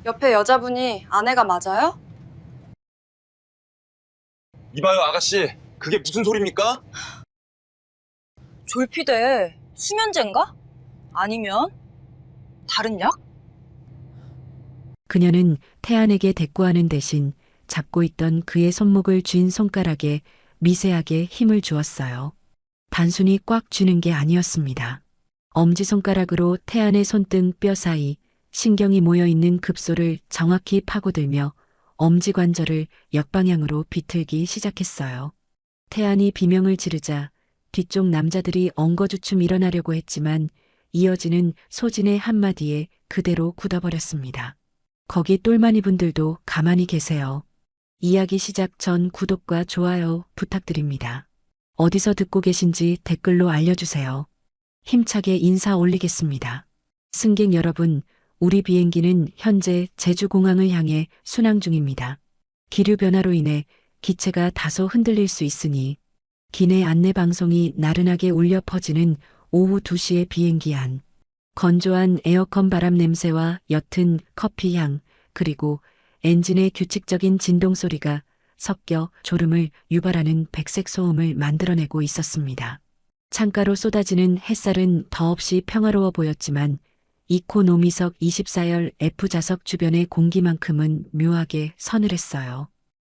옆에 여자분이 아내가 맞아요? 이봐요, 아가씨. 그게 무슨 소리입니까? 졸피데 수면제인가? 아니면 다른 약? 그녀는 태안에게 대꾸하는 대신 잡고 있던 그의 손목을 쥔 손가락에 미세하게 힘을 주었어요. 단순히 꽉 쥐는 게 아니었습니다. 엄지손가락으로 태안의 손등 뼈 사이 신경이 모여있는 급소를 정확히 파고들며 엄지관절을 역방향으로 비틀기 시작했어요. 태안이 비명을 지르자 뒤쪽 남자들이 엉거주춤 일어나려고 했지만 이어지는 소진의 한마디에 그대로 굳어버렸습니다. 거기 똘마니 분들도 가만히 계세요. 이야기 시작 전 구독과 좋아요 부탁드립니다. 어디서 듣고 계신지 댓글로 알려주세요. 힘차게 인사 올리겠습니다. 승객 여러분, 우리 비행기는 현재 제주공항을 향해 순항 중입니다. 기류 변화로 인해 기체가 다소 흔들릴 수 있으니 기내 안내 방송이 나른하게 울려 퍼지는 오후 2시의 비행기 안. 건조한 에어컨 바람 냄새와 옅은 커피 향, 그리고 엔진의 규칙적인 진동 소리가 섞여 졸음을 유발하는 백색 소음을 만들어내고 있었습니다. 창가로 쏟아지는 햇살은 더없이 평화로워 보였지만 이코노미석 24열 F좌석 주변의 공기만큼은 묘하게 서늘했어요.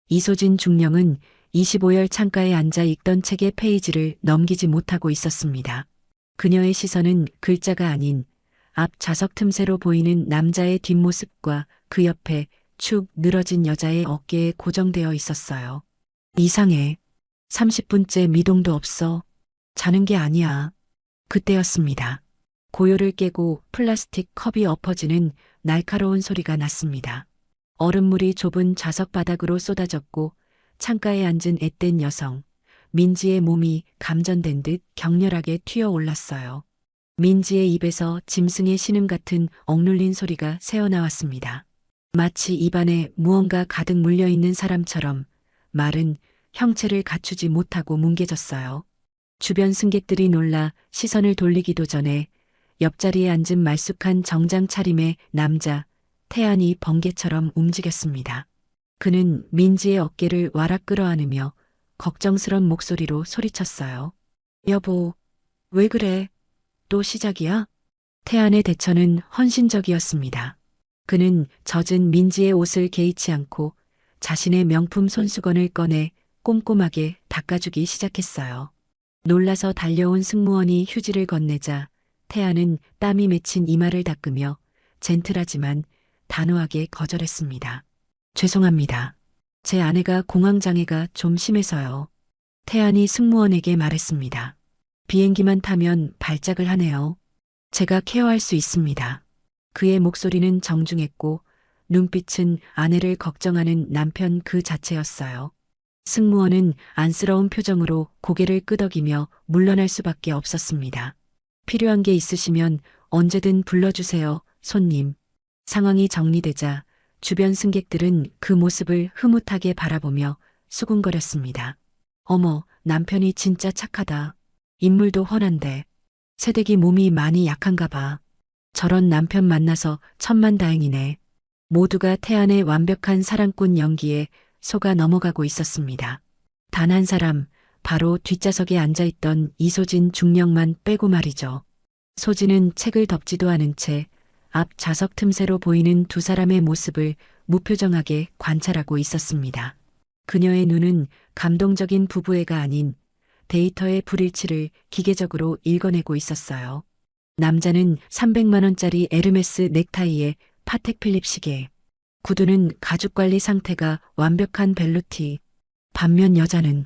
이소진 중령은 25열 창가에 앉아 읽던 책의 페이지를 넘기지 못하고 있었습니다. 그녀의 시선은 글자가 아닌 앞 좌석 틈새로 보이는 남자의 뒷모습과 그 옆에 축 늘어진 여자의 어깨에 고정되어 있었어요. 이상해. 30분째 미동도 없어. 자는 게 아니야. 그때였습니다. 고요를 깨고 플라스틱 컵이 엎어지는 날카로운 소리가 났습니다. 얼음물이 좁은 좌석 바닥으로 쏟아졌고 창가에 앉은 앳된 여성, 민지의 몸이 감전된 듯 격렬하게 튀어올랐어요. 민지의 입에서 짐승의 신음 같은 억눌린 소리가 새어나왔습니다. 마치 입안에 무언가 가득 물려있는 사람처럼 말은 형체를 갖추지 못하고 뭉개졌어요. 주변 승객들이 놀라 시선을 돌리기도 전에 옆자리에 앉은 말쑥한 정장 차림의 남자, 태안이 번개처럼 움직였습니다. 그는 민지의 어깨를 와락 끌어안으며 걱정스런 목소리로 소리쳤어요. 여보, 왜 그래? 또 시작이야? 태안의 대처는 헌신적이었습니다. 그는 젖은 민지의 옷을 개의치 않고 자신의 명품 손수건을 꺼내 꼼꼼하게 닦아주기 시작했어요. 놀라서 달려온 승무원이 휴지를 건네자 태안은 땀이 맺힌 이마를 닦으며 젠틀하지만 단호하게 거절했습니다. 죄송합니다. 제 아내가 공황장애가 좀 심해서요. 태안이 승무원에게 말했습니다. 비행기만 타면 발작을 하네요. 제가 케어할 수 있습니다. 그의 목소리는 정중했고 눈빛은 아내를 걱정하는 남편 그 자체였어요. 승무원은 안쓰러운 표정으로 고개를 끄덕이며 물러날 수밖에 없었습니다. 필요한 게 있으시면 언제든 불러주세요, 손님. 상황이 정리되자 주변 승객들은 그 모습을 흐뭇하게 바라보며 수군거렸습니다. 어머, 남편이 진짜 착하다. 인물도 훤한데. 새댁이 몸이 많이 약한가 봐. 저런 남편 만나서 천만다행이네. 모두가 태안의 완벽한 사랑꾼 연기에 속아 넘어가고 있었습니다. 단 한 사람, 바로 뒷좌석에 앉아있던 이소진 중령만 빼고 말이죠. 소진은 책을 덮지도 않은 채 앞 좌석 틈새로 보이는 두 사람의 모습을 무표정하게 관찰하고 있었습니다. 그녀의 눈은 감동적인 부부애가 아닌 데이터의 불일치를 기계적으로 읽어내고 있었어요. 남자는 300만 원짜리 에르메스 넥타이에 파텍 필립 시계, 구두는 가죽관리 상태가 완벽한 벨루티, 반면 여자는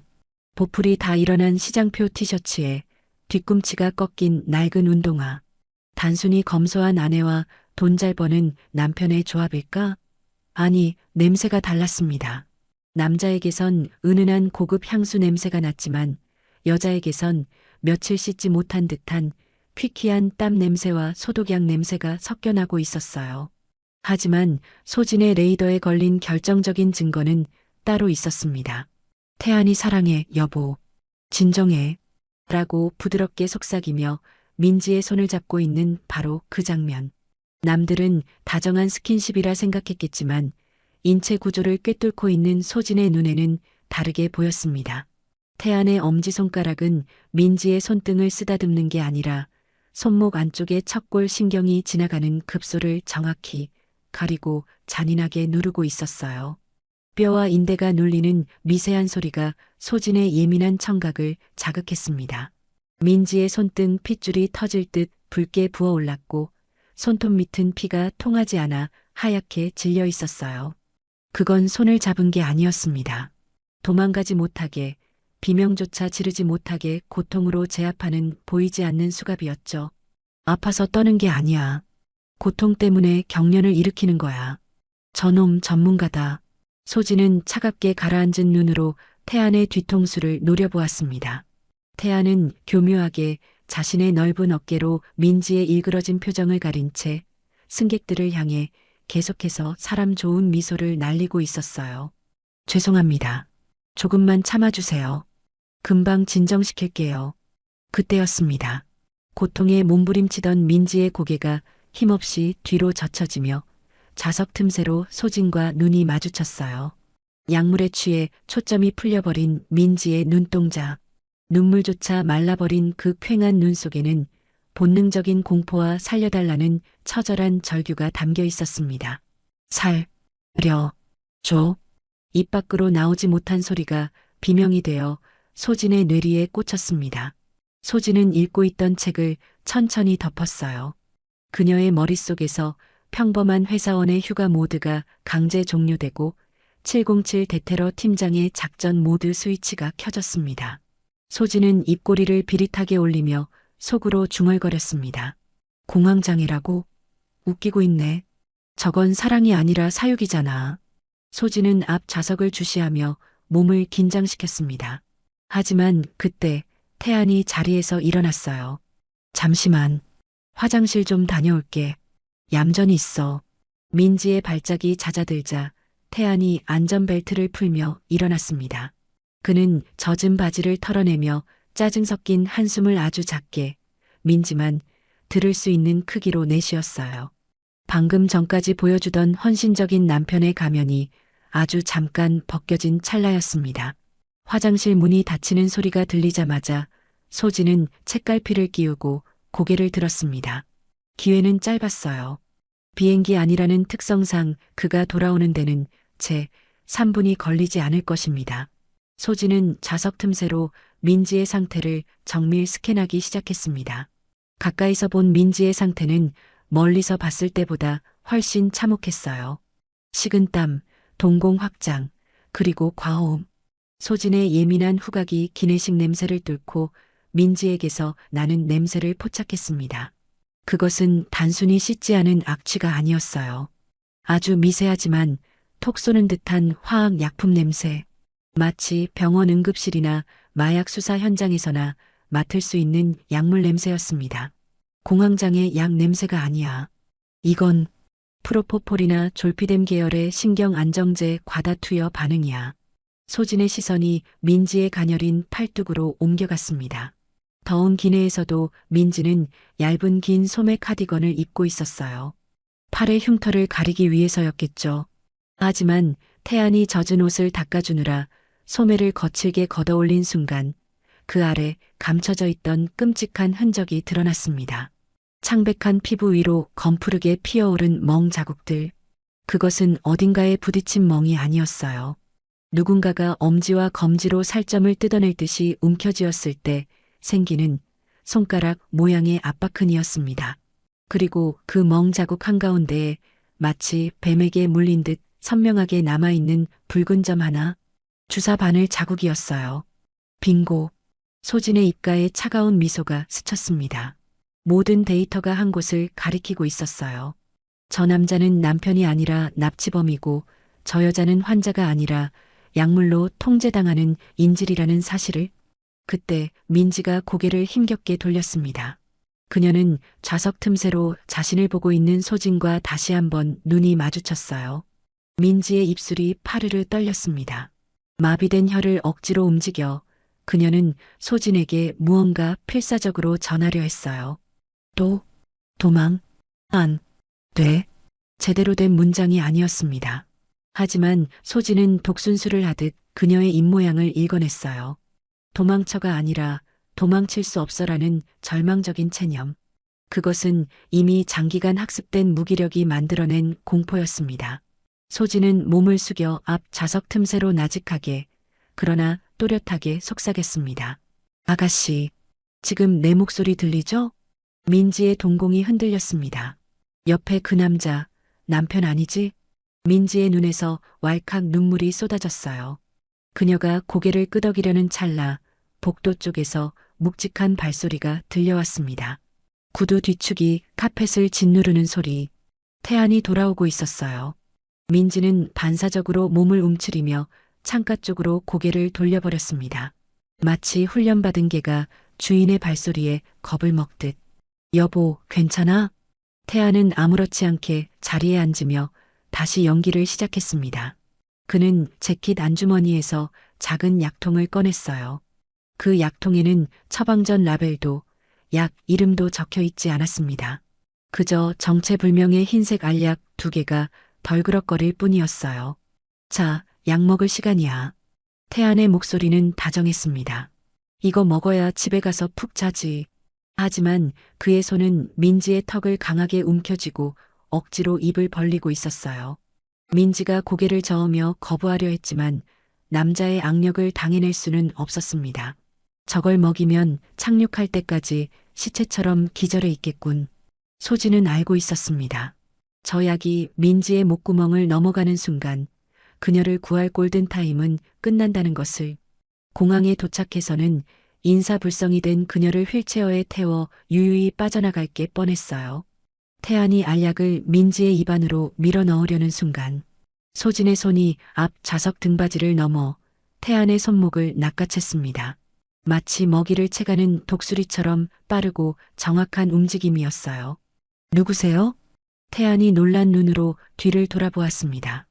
보풀이 다 일어난 시장표 티셔츠에 뒤꿈치가 꺾인 낡은 운동화. 단순히 검소한 아내와 돈 잘 버는 남편의 조합일까? 아니, 냄새가 달랐습니다. 남자에게선 은은한 고급 향수 냄새가 났지만 여자에게선 며칠 씻지 못한 듯한 퀴퀴한 땀 냄새와 소독약 냄새가 섞여나고 있었어요. 하지만 소진의 레이더에 걸린 결정적인 증거는 따로 있었습니다. 태안이 사랑해, 여보. 진정해. 라고 부드럽게 속삭이며 민지의 손을 잡고 있는 바로 그 장면. 남들은 다정한 스킨십이라 생각했겠지만 인체 구조를 꿰뚫고 있는 소진의 눈에는 다르게 보였습니다. 태안의 엄지손가락은 민지의 손등을 쓰다듬는 게 아니라 손목 안쪽에 척골 신경이 지나가는 급소를 정확히 가리고 잔인하게 누르고 있었어요. 뼈와 인대가 눌리는 미세한 소리가 소진의 예민한 청각을 자극했습니다. 민지의 손등 핏줄이 터질 듯 붉게 부어올랐고 손톱 밑은 피가 통하지 않아 하얗게 질려 있었어요. 그건 손을 잡은 게 아니었습니다. 도망가지 못하게, 비명조차 지르지 못하게 고통으로 제압하는 보이지 않는 수갑이었죠. 아파서 떠는 게 아니야. 고통 때문에 경련을 일으키는 거야. 저놈 전문가다. 소진은 차갑게 가라앉은 눈으로 태안의 뒤통수를 노려보았습니다. 태안은 교묘하게 자신의 넓은 어깨로 민지의 일그러진 표정을 가린 채 승객들을 향해 계속해서 사람 좋은 미소를 날리고 있었어요. 죄송합니다. 조금만 참아주세요. 금방 진정시킬게요. 그때였습니다. 고통에 몸부림치던 민지의 고개가 힘없이 뒤로 젖혀지며 좌석 틈새로 소진과 눈이 마주쳤어요. 약물에 취해 초점이 풀려버린 민지의 눈동자. 눈물조차 말라버린 그 퀭한 눈 속에는 본능적인 공포와 살려달라는 처절한 절규가 담겨 있었습니다. 살려 줘. 입 밖으로 나오지 못한 소리가 비명이 되어 소진의 뇌리에 꽂혔습니다. 소진은 읽고 있던 책을 천천히 덮었어요. 그녀의 머릿속에서 평범한 회사원의 휴가 모드가 강제 종료되고 707 대테러 팀장의 작전 모드 스위치가 켜졌습니다. 소진은 입꼬리를 비릿하게 올리며 속으로 중얼거렸습니다. 공황장애라고? 웃기고 있네. 저건 사랑이 아니라 사육이잖아. 소진은 앞 좌석을 주시하며 몸을 긴장시켰습니다. 하지만 그때 태안이 자리에서 일어났어요. 잠시만. 화장실 좀 다녀올게. 얌전히 있어. 민지의 발작이 잦아들자 태안이 안전벨트를 풀며 일어났습니다. 그는 젖은 바지를 털어내며 짜증 섞인 한숨을 아주 작게, 민지만 들을 수 있는 크기로 내쉬었어요. 방금 전까지 보여주던 헌신적인 남편의 가면이 아주 잠깐 벗겨진 찰나였습니다. 화장실 문이 닫히는 소리가 들리자마자 소진은 책갈피를 끼우고 고개를 들었습니다. 기회는 짧았어요. 비행기 안이라는 특성상 그가 돌아오는 데는 채 3분이 걸리지 않을 것입니다. 소진은 좌석 틈새로 민지의 상태를 정밀 스캔하기 시작했습니다. 가까이서 본 민지의 상태는 멀리서 봤을 때보다 훨씬 참혹했어요. 식은땀, 동공 확장, 그리고 과호흡. 소진의 예민한 후각이 기내식 냄새를 뚫고 민지에게서 나는 냄새를 포착했습니다. 그것은 단순히 씻지 않은 악취가 아니었어요. 아주 미세하지만 톡 쏘는 듯한 화학 약품 냄새. 마치 병원 응급실이나 마약 수사 현장에서나 맡을 수 있는 약물 냄새였습니다. 공황장애 약 냄새가 아니야. 이건 프로포폴이나 졸피뎀 계열의 신경안정제 과다 투여 반응이야. 소진의 시선이 민지의 가녀린 팔뚝으로 옮겨갔습니다. 더운 기내에서도 민지는 얇은 긴 소매 카디건을 입고 있었어요. 팔의 흉터를 가리기 위해서였겠죠. 하지만 태안이 젖은 옷을 닦아주느라 소매를 거칠게 걷어올린 순간 그 아래 감춰져 있던 끔찍한 흔적이 드러났습니다. 창백한 피부 위로 검푸르게 피어오른 멍 자국들. 그것은 어딘가에 부딪힌 멍이 아니었어요. 누군가가 엄지와 검지로 살점을 뜯어낼 듯이 움켜쥐었을 때 생기는 손가락 모양의 압박흔이었습니다. 그리고 그 멍 자국 한가운데에 마치 뱀에게 물린 듯 선명하게 남아있는 붉은 점 하나, 주사 바늘 자국이었어요. 빙고. 소진의 입가에 차가운 미소가 스쳤습니다. 모든 데이터가 한 곳을 가리키고 있었어요. 저 남자는 남편이 아니라 납치범이고 저 여자는 환자가 아니라 약물로 통제당하는 인질이라는 사실을. 그때 민지가 고개를 힘겹게 돌렸습니다. 그녀는 좌석 틈새로 자신을 보고 있는 소진과 다시 한번 눈이 마주쳤어요. 민지의 입술이 파르르 떨렸습니다. 마비된 혀를 억지로 움직여 그녀는 소진에게 무언가 필사적으로 전하려 했어요. 도망 안 돼. 제대로 된 문장이 아니었습니다. 하지만 소진은 독순술을 하듯 그녀의 입모양을 읽어냈어요. 도망쳐가 아니라 도망칠 수 없어라는 절망적인 체념. 그것은 이미 장기간 학습된 무기력이 만들어낸 공포였습니다. 소진은 몸을 숙여 앞 좌석 틈새로 나직하게, 그러나 또렷하게 속삭였습니다. 아가씨, 지금 내 목소리 들리죠? 민지의 동공이 흔들렸습니다. 옆에 그 남자, 남편 아니지? 민지의 눈에서 왈칵 눈물이 쏟아졌어요. 그녀가 고개를 끄덕이려는 찰나 복도 쪽에서 묵직한 발소리가 들려왔습니다. 구두 뒤축이 카펫을 짓누르는 소리. 태안이 돌아오고 있었어요. 민지는 반사적으로 몸을 움츠리며 창가 쪽으로 고개를 돌려버렸습니다. 마치 훈련받은 개가 주인의 발소리에 겁을 먹듯. 여보, 괜찮아? 태안은 아무렇지 않게 자리에 앉으며 다시 연기를 시작했습니다. 그는 재킷 안주머니에서 작은 약통을 꺼냈어요. 그 약통에는 처방전 라벨도 약 이름도 적혀 있지 않았습니다. 그저 정체불명의 흰색 알약 2개가 덜그럭거릴 뿐이었어요. 자, 약 먹을 시간이야. 태안의 목소리는 다정했습니다. 이거 먹어야 집에 가서 푹 자지. 하지만 그의 손은 민지의 턱을 강하게 움켜쥐고 억지로 입을 벌리고 있었어요. 민지가 고개를 저으며 거부하려 했지만 남자의 악력을 당해낼 수는 없었습니다. 저걸 먹이면 착륙할 때까지 시체처럼 기절해 있겠군. 소진은 알고 있었습니다. 저 약이 민지의 목구멍을 넘어가는 순간 그녀를 구할 골든타임은 끝난다는 것을. 공항에 도착해서는 인사불성이 된 그녀를 휠체어에 태워 유유히 빠져나갈 게 뻔했어요. 태안이 알약을 민지의 입 안으로 밀어 넣으려는 순간 소진의 손이 앞 좌석 등받이를 넘어 태안의 손목을 낚아챘습니다. 마치 먹이를 채가는 독수리처럼 빠르고 정확한 움직임이었어요. 누구세요? 태안이 놀란 눈으로 뒤를 돌아보았습니다.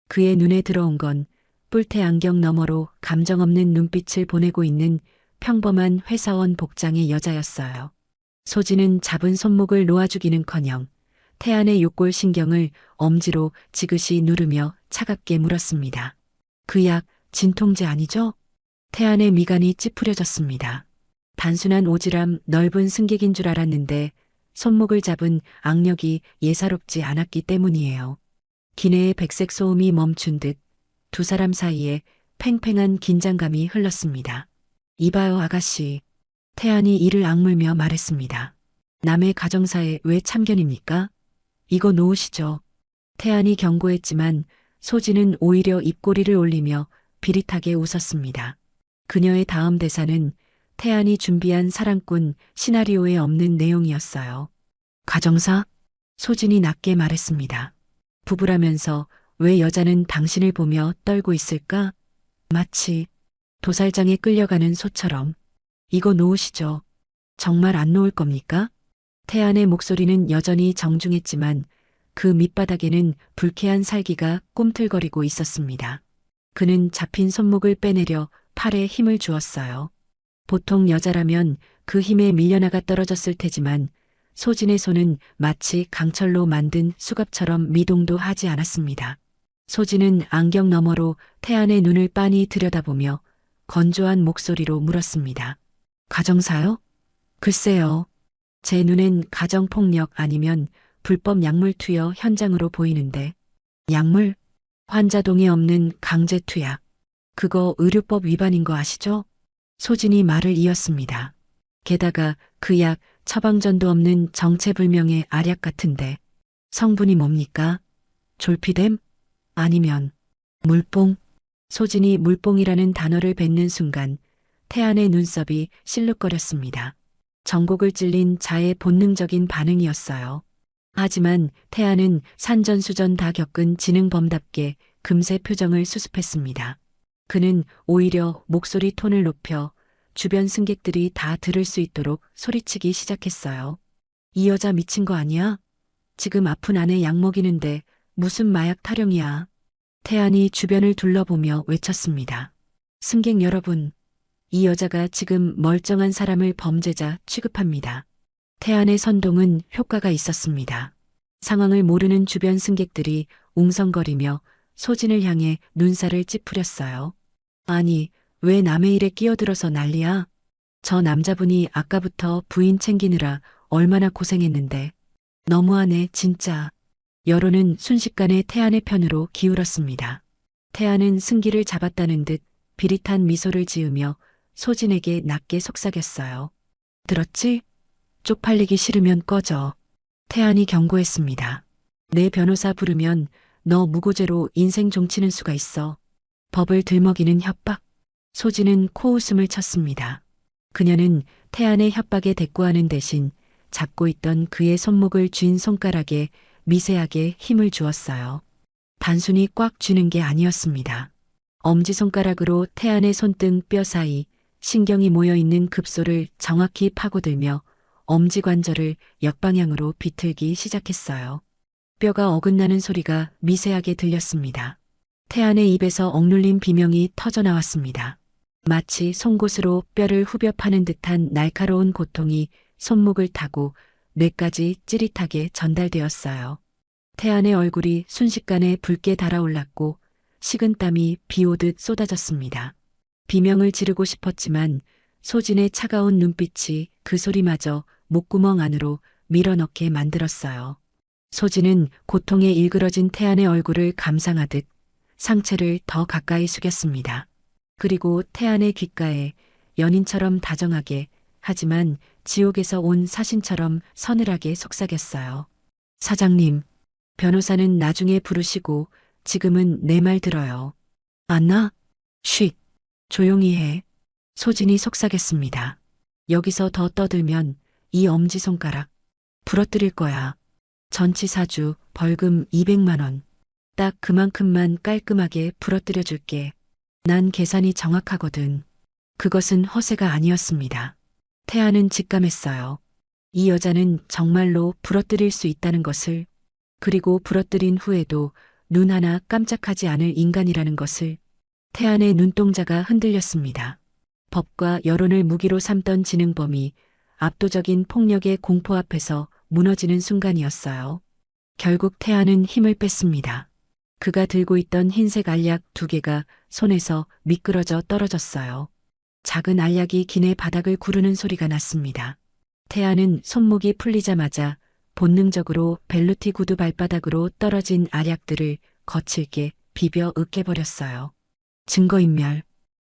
그의 눈에 들어온 건 뿔테 안경 너머로 감정 없는 눈빛을 보내고 있는 평범한 회사원 복장의 여자였어요. 소진은 잡은 손목을 놓아주기는커녕 태안의 욕골 신경을 엄지로 지그시 누르며 차갑게 물었습니다. 그 약 진통제 아니죠? 태안의 미간이 찌푸려졌습니다. 단순한 오지랖 넓은 승객인 줄 알았는데 손목을 잡은 악력이 예사롭지 않았기 때문이에요. 기내의 백색 소음이 멈춘 듯 두 사람 사이에 팽팽한 긴장감이 흘렀습니다. 이봐요, 아가씨. 태안이 이를 악물며 말했습니다. 남의 가정사에 왜 참견입니까? 이거 놓으시죠. 태안이 경고했지만 소진은 오히려 입꼬리를 올리며 비릿하게 웃었습니다. 그녀의 다음 대사는 태안이 준비한 사랑꾼 시나리오에 없는 내용이었어요. 가정사? 소진이 낮게 말했습니다. 부부라면서 왜 여자는 당신을 보며 떨고 있을까? 마치 도살장에 끌려가는 소처럼. 이거 놓으시죠. 정말 안 놓을 겁니까? 태안의 목소리는 여전히 정중했지만 그 밑바닥에는 불쾌한 살기가 꿈틀거리고 있었습니다. 그는 잡힌 손목을 빼내려 팔에 힘을 주었어요. 보통 여자라면 그 힘에 밀려나가 떨어졌을 테지만 소진의 손은 마치 강철로 만든 수갑처럼 미동도 하지 않았습니다. 소진은 안경 너머로 태안의 눈을 빤히 들여다보며 건조한 목소리로 물었습니다. 가정사요? 글쎄요. 제 눈엔 가정폭력 아니면 불법 약물 투여 현장으로 보이는데. 약물? 환자 동의 없는 강제 투약. 그거 의료법 위반인 거 아시죠? 소진이 말을 이었습니다. 게다가 그 약 처방전도 없는 정체불명의 알약 같은데 성분이 뭡니까? 졸피뎀? 아니면 물뽕? 소진이 물뽕이라는 단어를 뱉는 순간 태안의 눈썹이 실룩거렸습니다. 전곡을 찔린 자의 본능적인 반응이었어요. 하지만 태안은 산전수전 다 겪은 지능범답게 금세 표정을 수습했습니다. 그는 오히려 목소리 톤을 높여 주변 승객들이 다 들을 수 있도록 소리치기 시작했어요. 이 여자 미친 거 아니야? 지금 아픈 아내 약 먹이는데 무슨 마약 타령이야. 태안이 주변을 둘러보며 외쳤습니다. 승객 여러분, 이 여자가 지금 멀쩡한 사람을 범죄자 취급합니다. 태안의 선동은 효과가 있었습니다. 상황을 모르는 주변 승객들이 웅성거리며 소진을 향해 눈살을 찌푸렸어요. 아니, 왜 남의 일에 끼어들어서 난리야? 저 남자분이 아까부터 부인 챙기느라 얼마나 고생했는데. 너무하네, 진짜. 여론은 순식간에 태안의 편으로 기울었습니다. 태안은 승기를 잡았다는 듯 비릿한 미소를 지으며 소진에게 낮게 속삭였어요. 들었지? 쪽팔리기 싫으면 꺼져. 태안이 경고했습니다. 내 변호사 부르면 너 무고죄로 인생 종치는 수가 있어. 법을 들먹이는 협박. 소진은 코웃음을 쳤습니다. 그녀는 태안의 협박에 대꾸하는 대신 잡고 있던 그의 손목을 쥔 손가락에 미세하게 힘을 주었어요. 단순히 꽉 쥐는 게 아니었습니다. 엄지손가락으로 태안의 손등 뼈 사이 신경이 모여있는 급소를 정확히 파고들며 엄지관절을 역방향으로 비틀기 시작했어요. 뼈가 어긋나는 소리가 미세하게 들렸습니다. 태안의 입에서 억눌린 비명이 터져나왔습니다. 마치 송곳으로 뼈를 후벼 파는 듯한 날카로운 고통이 손목을 타고 뇌까지 찌릿하게 전달되었어요. 태안의 얼굴이 순식간에 붉게 달아올랐고 식은땀이 비오듯 쏟아졌습니다. 비명을 지르고 싶었지만 소진의 차가운 눈빛이 그 소리마저 목구멍 안으로 밀어넣게 만들었어요. 소진은 고통에 일그러진 태안의 얼굴을 감상하듯 상체를 더 가까이 숙였습니다. 그리고 태안의 귓가에 연인처럼 다정하게 하지만 지옥에서 온 사신처럼 서늘하게 속삭였어요. 사장님, 변호사는 나중에 부르시고 지금은 내 말 들어요. 안나? 쉿. 조용히 해. 소진이 속삭였습니다. 여기서 더 떠들면 이 엄지손가락 부러뜨릴 거야. 전치사주 벌금 200만 원. 딱 그만큼만 깔끔하게 부러뜨려 줄게. 난 계산이 정확하거든. 그것은 허세가 아니었습니다. 태안은 직감했어요. 이 여자는 정말로 부러뜨릴 수 있다는 것을, 그리고 부러뜨린 후에도 눈 하나 깜짝하지 않을 인간이라는 것을. 태안의 눈동자가 흔들렸습니다. 법과 여론을 무기로 삼던 지능범이 압도적인 폭력의 공포 앞에서 무너지는 순간이었어요. 결국 태안은 힘을 뺐습니다. 그가 들고 있던 흰색 알약 2개가 손에서 미끄러져 떨어졌어요. 작은 알약이 기내 바닥을 구르는 소리가 났습니다. 태안은 손목이 풀리자마자 본능적으로 벨루티 구두 발바닥으로 떨어진 알약들을 거칠게 비벼 으깨버렸어요. 증거인멸.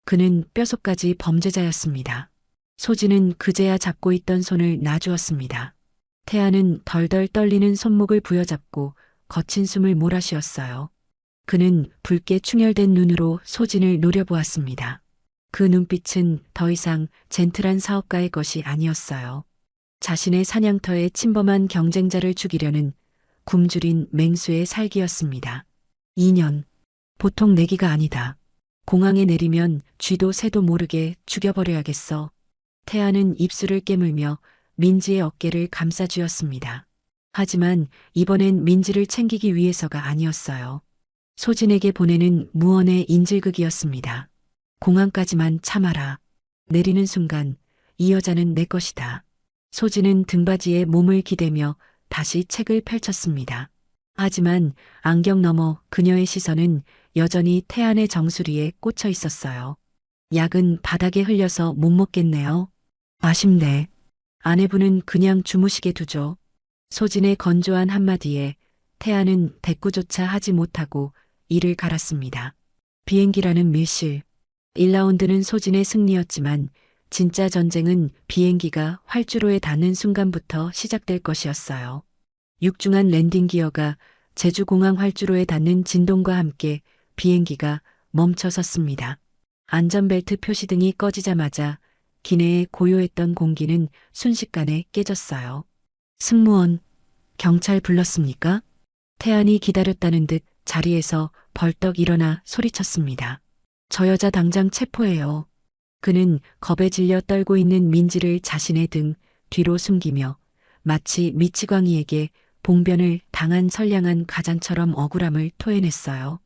그는 뼛속까지 범죄자였습니다. 소진은 그제야 잡고 있던 손을 놔주었습니다. 태안은 덜덜 떨리는 손목을 부여잡고 거친 숨을 몰아쉬었어요. 그는 붉게 충혈된 눈으로 소진을 노려보았습니다. 그 눈빛은 더 이상 젠틀한 사업가의 것이 아니었어요. 자신의 사냥터에 침범한 경쟁자를 죽이려는 굶주린 맹수의 살기였습니다. 2년. 보통 내기가 아니다. 공항에 내리면 쥐도 새도 모르게 죽여버려야겠어. 태안은 입술을 깨물며 민지의 어깨를 감싸쥐었습니다. 하지만 이번엔 민지를 챙기기 위해서가 아니었어요. 소진에게 보내는 무언의 인질극이었습니다. 공항까지만 참아라. 내리는 순간 이 여자는 내 것이다. 소진은 등받이에 몸을 기대며 다시 책을 펼쳤습니다. 하지만 안경 너머 그녀의 시선은 여전히 태안의 정수리에 꽂혀 있었어요. 약은 바닥에 흘려서 못 먹겠네요. 아쉽네. 아내분은 그냥 주무시게 두죠. 소진의 건조한 한마디에 태안은 대꾸조차 하지 못하고 이를 갈았습니다. 비행기라는 밀실. 1라운드는 소진의 승리였지만 진짜 전쟁은 비행기가 활주로에 닿는 순간부터 시작될 것이었어요. 육중한 랜딩 기어가 제주공항 활주로에 닿는 진동과 함께 비행기가 멈춰 섰습니다. 안전벨트 표시등이 꺼지자마자 기내에 고요했던 공기는 순식간에 깨졌어요. 승무원, 경찰 불렀습니까? 태안이 기다렸다는 듯 자리에서 벌떡 일어나 소리쳤습니다. 저 여자 당장 체포해요. 그는 겁에 질려 떨고 있는 민지를 자신의 등 뒤로 숨기며 마치 미치광이에게 봉변을 당한 선량한 가장처럼 억울함을 토해냈어요.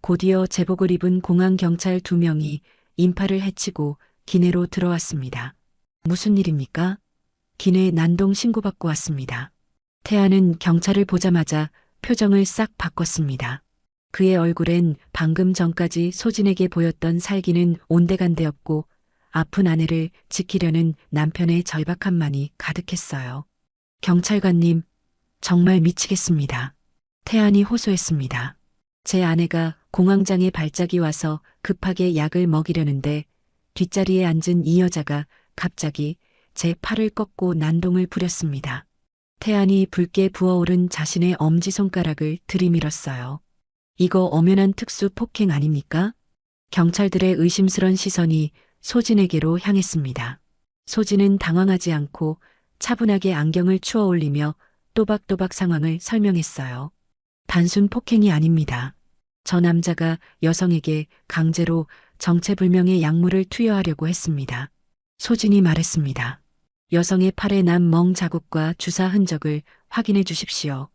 곧이어 제복을 입은 공항 경찰 2명이 인파를 해치고 기내로 들어왔습니다. 무슨 일입니까? 기내 난동 신고받고 왔습니다. 태아는 경찰을 보자마자 표정을 싹 바꿨습니다. 그의 얼굴엔 방금 전까지 소진에게 보였던 살기는 온데간데없고 아픈 아내를 지키려는 남편의 절박함만이 가득했어요. 경찰관님, 정말 미치겠습니다. 태안이 호소했습니다. 제 아내가 공황장애 발작이 와서 급하게 약을 먹이려는데 뒷자리에 앉은 이 여자가 갑자기 제 팔을 꺾고 난동을 부렸습니다. 태안이 붉게 부어오른 자신의 엄지손가락을 들이밀었어요. 이거 엄연한 특수 폭행 아닙니까? 경찰들의 의심스런 시선이 소진에게로 향했습니다. 소진은 당황하지 않고 차분하게 안경을 추어 올리며 또박또박 상황을 설명했어요. 단순 폭행이 아닙니다. 저 남자가 여성에게 강제로 정체불명의 약물을 투여하려고 했습니다. 소진이 말했습니다. 여성의 팔에 난 멍 자국과 주사 흔적을 확인해 주십시오.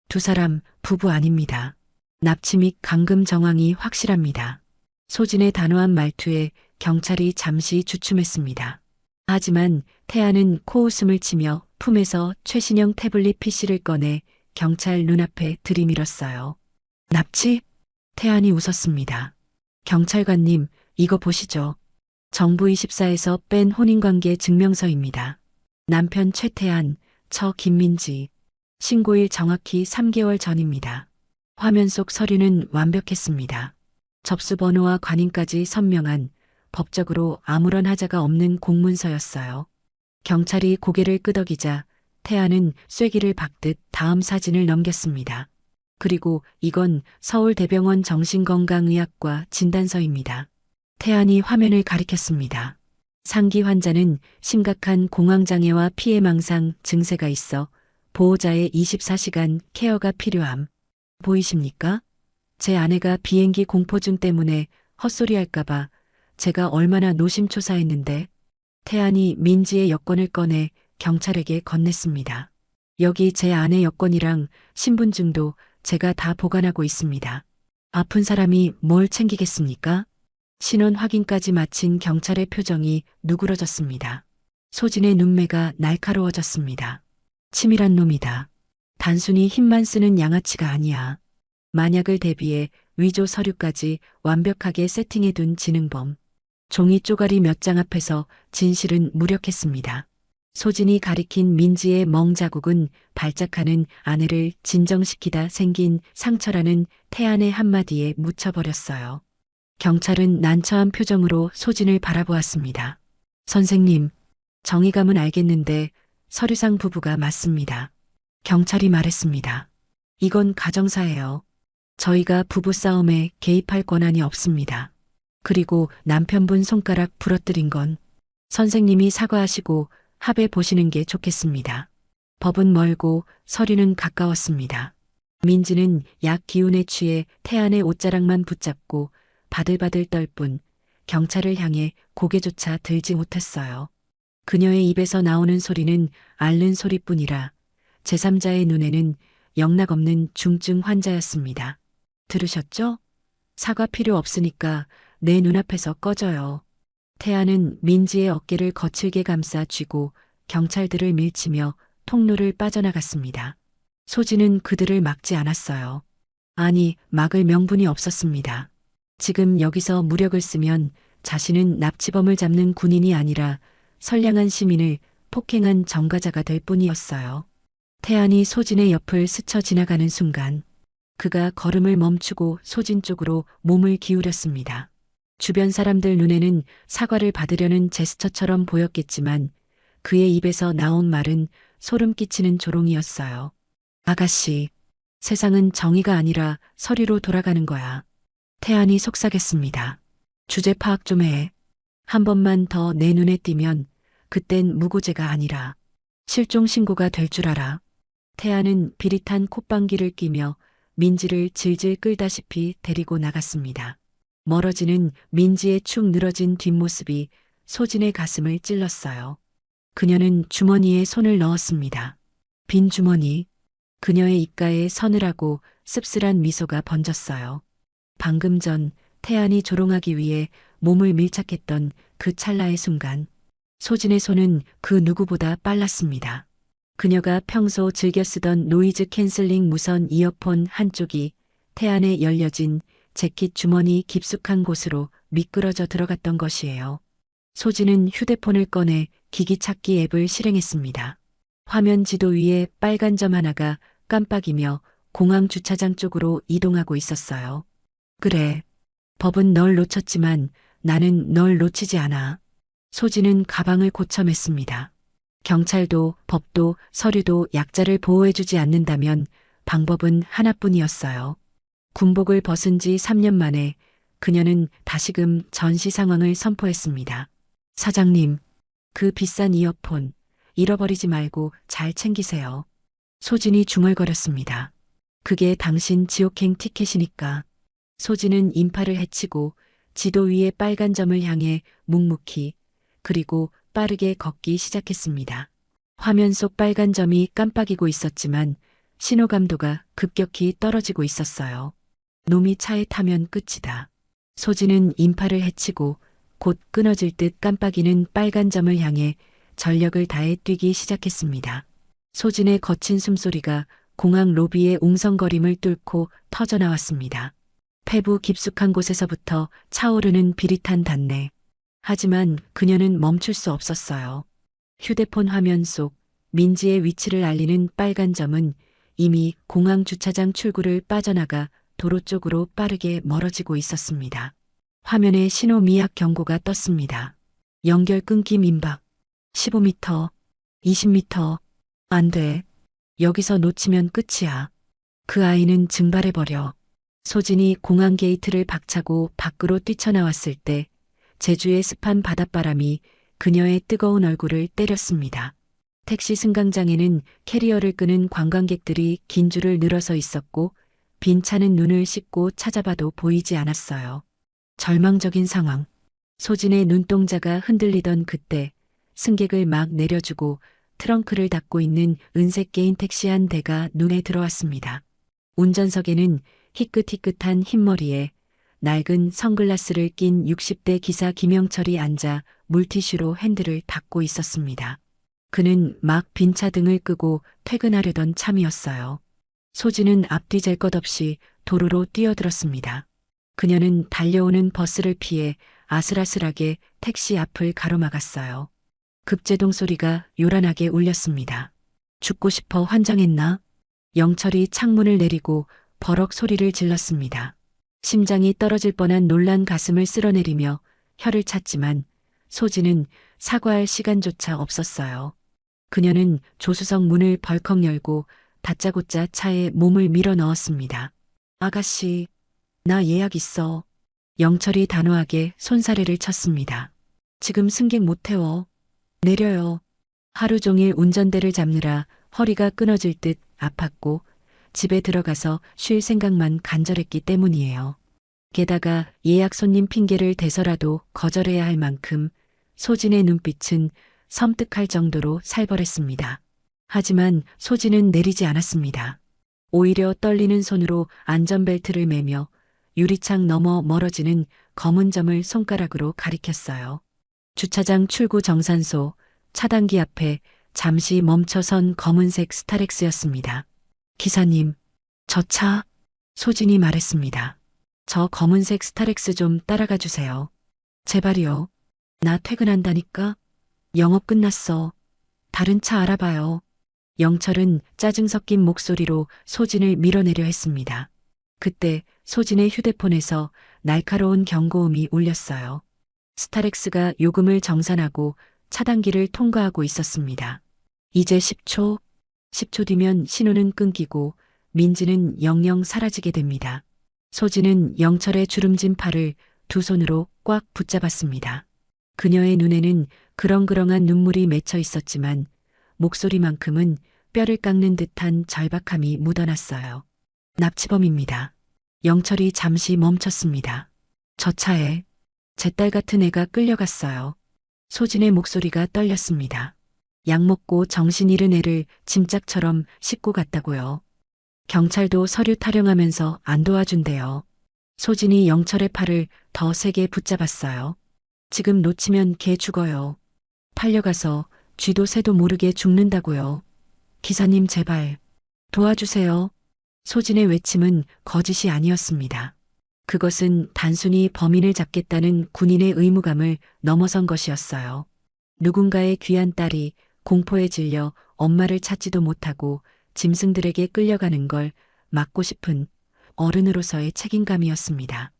두 사람 부부 아닙니다. 납치 및 감금 정황이 확실합니다. 소진의 단호한 말투에 경찰이 잠시 주춤했습니다. 하지만 태아는 코웃음을 치며 품에서 최신형 태블릿 PC를 꺼내 경찰 눈앞에 들이밀었어요. 납치? 태안이 웃었습니다. 경찰관님, 이거 보시죠. 정부24에서 뺀 혼인관계 증명서입니다. 남편 최태안, 처 김민지. 신고일 정확히 3개월 전입니다. 화면 속 서류는 완벽했습니다. 접수번호와 관인까지 선명한 법적으로 아무런 하자가 없는 공문서였어요. 경찰이 고개를 끄덕이자 태아는 쐐기를 박듯 다음 사진을 넘겼습니다. 그리고 이건 서울대병원 정신건강의학과 진단서입니다. 태안이 화면을 가리켰습니다. 상기 환자는 심각한 공황장애와 피해망상 증세가 있어 보호자의 24시간 케어가 필요함. 보이십니까? 제 아내가 비행기 공포증 때문에 헛소리할까봐 제가 얼마나 노심초사했는데. 태안이 민지의 여권을 꺼내 경찰에게 건넸습니다. 여기 제 아내 여권이랑 신분증도 제가 다 보관하고 있습니다. 아픈 사람이 뭘 챙기겠습니까? 신원 확인까지 마친 경찰의 표정이 누그러졌습니다. 소진의 눈매가 날카로워졌습니다. 치밀한 놈이다. 단순히 힘만 쓰는 양아치가 아니야. 만약을 대비해 위조 서류까지 완벽하게 세팅해둔 지능범. 종이 쪼가리 몇 장 앞에서 진실은 무력했습니다. 소진이 가리킨 민지의 멍 자국은 발작하는 아내를 진정시키다 생긴 상처라는 태안의 한마디에 묻혀버렸어요. 경찰은 난처한 표정으로 소진을 바라보았습니다. 선생님, 정의감은 알겠는데 서류상 부부가 맞습니다. 경찰이 말했습니다. 이건 가정사예요. 저희가 부부싸움에 개입할 권한이 없습니다. 그리고 남편분 손가락 부러뜨린 건 선생님이 사과하시고 합의 보시는 게 좋겠습니다. 법은 멀고 서류는 가까웠습니다. 민지는 약 기운에 취해 태안의 옷자락만 붙잡고 바들바들 떨 뿐 경찰을 향해 고개조차 들지 못했어요. 그녀의 입에서 나오는 소리는 앓는 소리뿐이라 제3자의 눈에는 영락없는 중증 환자였습니다. 들으셨죠? 사과 필요 없으니까 내 눈앞에서 꺼져요. 태아는 민지의 어깨를 거칠게 감싸 쥐고 경찰들을 밀치며 통로를 빠져나갔습니다. 소진은 그들을 막지 않았어요. 아니, 막을 명분이 없었습니다. 지금 여기서 무력을 쓰면 자신은 납치범을 잡는 군인이 아니라 선량한 시민을 폭행한 전과자가 될 뿐이었어요. 태안이 소진의 옆을 스쳐 지나가는 순간 그가 걸음을 멈추고 소진 쪽으로 몸을 기울였습니다. 주변 사람들 눈에는 사과를 받으려는 제스처처럼 보였겠지만 그의 입에서 나온 말은 소름 끼치는 조롱이었어요. 아가씨, 세상은 정의가 아니라 서리로 돌아가는 거야. 태안이 속삭였습니다. 주제 파악 좀 해. 한 번만 더 내 눈에 띄면 그땐 무고죄가 아니라 실종 신고가 될 줄 알아. 태안은 비릿한 콧방귀를 끼며 민지를 질질 끌다시피 데리고 나갔습니다. 멀어지는 민지의 축 늘어진 뒷모습이 소진의 가슴을 찔렀어요. 그녀는 주머니에 손을 넣었습니다. 빈 주머니. 그녀의 입가에 서늘하고 씁쓸한 미소가 번졌어요. 방금 전 태안이 조롱하기 위해 몸을 밀착했던 그 찰나의 순간 소진의 손은 그 누구보다 빨랐습니다. 그녀가 평소 즐겨 쓰던 노이즈 캔슬링 무선 이어폰 한쪽이 태안에 열려진 재킷 주머니 깊숙한 곳으로 미끄러져 들어갔던 것이에요. 소진은 휴대폰을 꺼내 기기 찾기 앱을 실행했습니다. 화면 지도 위에 빨간 점 하나가 깜빡이며 공항 주차장 쪽으로 이동하고 있었어요. 그래. 법은 널 놓쳤지만 나는 널 놓치지 않아. 소진은 가방을 고쳐맸습니다. 경찰도 법도 서류도 약자를 보호해주지 않는다면 방법은 하나뿐이었어요. 군복을 벗은 지 3년 만에 그녀는 다시금 전시 상황을 선포했습니다. 사장님, 그 비싼 이어폰 잃어버리지 말고 잘 챙기세요. 소진이 중얼거렸습니다. 그게 당신 지옥행 티켓이니까. 소진은 인파를 헤치고 지도 위의 빨간 점을 향해 묵묵히 그리고 빠르게 걷기 시작했습니다. 화면 속 빨간 점이 깜빡이고 있었지만 신호 감도가 급격히 떨어지고 있었어요. 놈이 차에 타면 끝이다. 소진은 인파를 헤치고 곧 끊어질 듯 깜빡이는 빨간 점을 향해 전력을 다해 뛰기 시작했습니다. 소진의 거친 숨소리가 공항 로비의 웅성거림을 뚫고 터져나왔습니다. 폐부 깊숙한 곳에서부터 차오르는 비릿한 단내. 하지만 그녀는 멈출 수 없었어요. 휴대폰 화면 속 민지의 위치를 알리는 빨간 점은 이미 공항 주차장 출구를 빠져나가 도로 쪽으로 빠르게 멀어지고 있었습니다. 화면에 신호 미약 경고가 떴습니다. 연결 끊김 임박. 15m, 20m. 안 돼. 여기서 놓치면 끝이야. 그 아이는 증발해버려. 소진이 공항 게이트를 박차고 밖으로 뛰쳐나왔을 때 제주의 습한 바닷바람이 그녀의 뜨거운 얼굴을 때렸습니다. 택시 승강장에는 캐리어를 끄는 관광객들이 긴 줄을 늘어서 있었고 빈 차는 눈을 씻고 찾아봐도 보이지 않았어요. 절망적인 상황. 소진의 눈동자가 흔들리던 그때 승객을 막 내려주고 트렁크를 닫고 있는 은색 개인 택시 한 대가 눈에 들어왔습니다. 운전석에는 희끗희끗한 흰머리에 낡은 선글라스를 낀 60대 기사 김영철이 앉아 물티슈로 핸들을 닦고 있었습니다. 그는 막 빈 차 등을 끄고 퇴근하려던 참이었어요. 소진은 앞뒤 잴 것 없이 도로로 뛰어들었습니다. 그녀는 달려오는 버스를 피해 아슬아슬하게 택시 앞을 가로막았어요. 급제동 소리가 요란하게 울렸습니다. 죽고 싶어 환장했나? 영철이 창문을 내리고 버럭 소리를 질렀습니다. 심장이 떨어질 뻔한 놀란 가슴을 쓸어내리며 혀를 찼지만 소진은 사과할 시간조차 없었어요. 그녀는 조수석 문을 벌컥 열고 다짜고짜 차에 몸을 밀어 넣었습니다. 아가씨, 나 예약 있어. 영철이 단호하게 손사래를 쳤습니다. 지금 승객 못 태워. 내려요. 하루 종일 운전대를 잡느라 허리가 끊어질 듯 아팠고 집에 들어가서 쉴 생각만 간절했기 때문이에요. 게다가 예약 손님 핑계를 대서라도 거절해야 할 만큼 소진의 눈빛은 섬뜩할 정도로 살벌했습니다. 하지만 소진은 내리지 않았습니다. 오히려 떨리는 손으로 안전벨트를 매며 유리창 너머 멀어지는 검은 점을 손가락으로 가리켰어요. 주차장 출구 정산소 차단기 앞에 잠시 멈춰선 검은색 스타렉스였습니다. 기사님, 저 차, 소진이 말했습니다. 저 검은색 스타렉스 좀 따라가 주세요. 제발이요. 나 퇴근한다니까. 영업 끝났어. 다른 차 알아봐요. 영철은 짜증 섞인 목소리로 소진을 밀어내려 했습니다. 그때 소진의 휴대폰에서 날카로운 경고음이 울렸어요. 스타렉스가 요금을 정산하고 차단기를 통과하고 있었습니다. 이제 10초, 10초 뒤면 신호는 끊기고 민지는 영영 사라지게 됩니다. 소진은 영철의 주름진 팔을 두 손으로 꽉 붙잡았습니다. 그녀의 눈에는 그렁그렁한 눈물이 맺혀 있었지만 목소리만큼은 뼈를 깎는 듯한 절박함이 묻어났어요. 납치범입니다. 영철이 잠시 멈췄습니다. 저 차에 제 딸 같은 애가 끌려갔어요. 소진의 목소리가 떨렸습니다. 약 먹고 정신 잃은 애를 짐짝처럼 싣고 갔다고요. 경찰도 서류 타령하면서 안 도와준대요. 소진이 영철의 팔을 더 세게 붙잡았어요. 지금 놓치면 걔 죽어요. 팔려가서 쥐도 새도 모르게 죽는다고요. 기사님 제발 도와주세요. 소진의 외침은 거짓이 아니었습니다. 그것은 단순히 범인을 잡겠다는 군인의 의무감을 넘어선 것이었어요. 누군가의 귀한 딸이 공포에 질려 엄마를 찾지도 못하고 짐승들에게 끌려가는 걸 막고 싶은 어른으로서의 책임감이었습니다.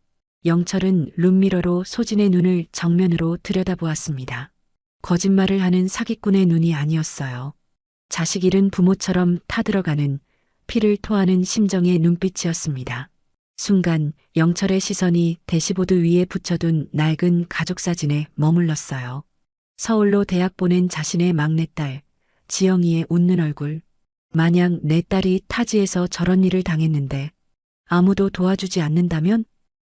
영철은 룸미러로 소진의 눈을 정면으로 들여다보았습니다. 거짓말을 하는 사기꾼의 눈이 아니었어요. 자식 잃은 부모처럼 타들어가는 피를 토하는 심정의 눈빛이었습니다. 순간 영철의 시선이 대시보드 위에 붙여둔 낡은 가족사진에 머물렀어요. 서울로 대학 보낸 자신의 막내딸, 지영이의 웃는 얼굴. 만약 내 딸이 타지에서 저런 일을 당했는데 아무도 도와주지 않는다면?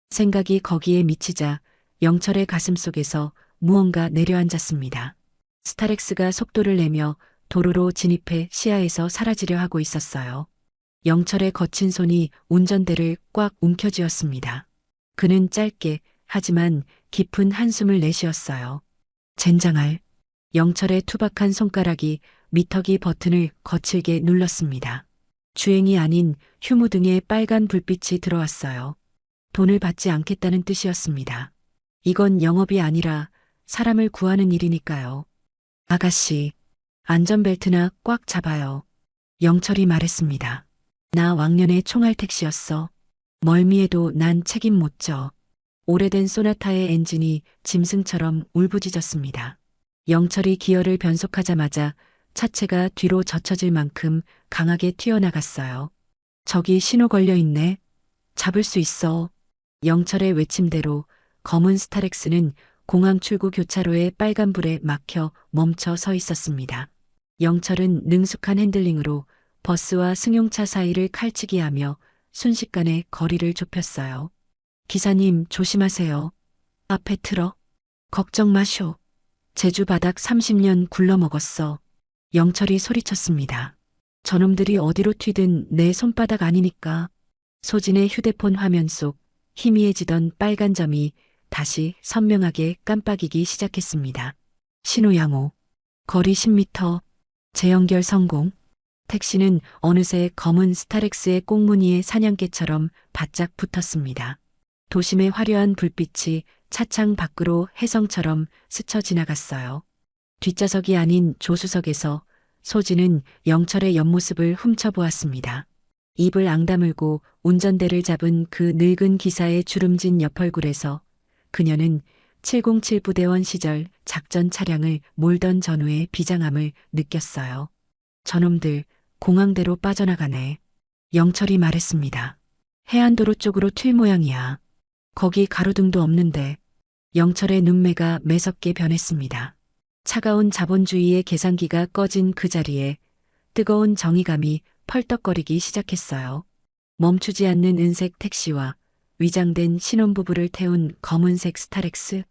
생각이 거기에 미치자 영철의 가슴속에서 무언가 내려앉았습니다. 스타렉스가 속도를 내며 도로로 진입해 시야에서 사라지려 하고 있었어요. 영철의 거친 손이 운전대를 꽉 움켜쥐었습니다. 그는 짧게 하지만 깊은 한숨을 내쉬었어요. 젠장할. 영철의 투박한 손가락이 미터기 버튼을 거칠게 눌렀습니다. 주행이 아닌 휴무등에 빨간 불빛이 들어왔어요. 돈을 받지 않겠다는 뜻이었습니다. 이건 영업이 아니라 사람을 구하는 일이니까요. 아가씨, 안전벨트나 꽉 잡아요. 영철이 말했습니다. 나 왕년의 총알 택시였어. 멀미에도 난 책임 못 져. 오래된 소나타의 엔진이 짐승처럼 울부짖었습니다. 영철이 기어를 변속하자마자 차체가 뒤로 젖혀질 만큼 강하게 튀어나갔어요. 저기 신호 걸려 있네. 잡을 수 있어. 영철의 외침대로 검은 스타렉스는 공항 출구 교차로의 빨간불에 막혀 멈춰 서 있었습니다. 영철은 능숙한 핸들링으로 버스와 승용차 사이를 칼치기하며 순식간에 거리를 좁혔어요. 기사님 조심하세요. 앞에 트럭. 걱정 마쇼. 제주 바닥 30년 굴러먹었어. 영철이 소리쳤습니다. 저놈들이 어디로 튀든 내 손바닥 아니니까. 소진의 휴대폰 화면 속 희미해지던 빨간 점이 다시 선명하게 깜빡이기 시작했습니다. 신호 양호. 거리 10m. 재연결 성공. 택시는 어느새 검은 스타렉스의 꽁무니에 사냥개처럼 바짝 붙었습니다. 도심의 화려한 불빛이 차창 밖으로 혜성처럼 스쳐 지나갔어요. 뒷좌석이 아닌 조수석에서 소진은 영철의 옆모습을 훔쳐보았습니다. 입을 앙다물고 운전대를 잡은 그 늙은 기사의 주름진 옆얼굴에서 그녀는 707 부대원 시절 작전 차량을 몰던 전후의 비장함을 느꼈어요. 저놈들 공항대로 빠져나가네. 영철이 말했습니다. 해안도로 쪽으로 튈 모양이야. 거기 가로등도 없는데. 영철의 눈매가 매섭게 변했습니다. 차가운 자본주의의 계산기가 꺼진 그 자리에 뜨거운 정의감이 펄떡거리기 시작했어요. 멈추지 않는 은색 택시와 위장된 신혼부부를 태운 검은색 스타렉스.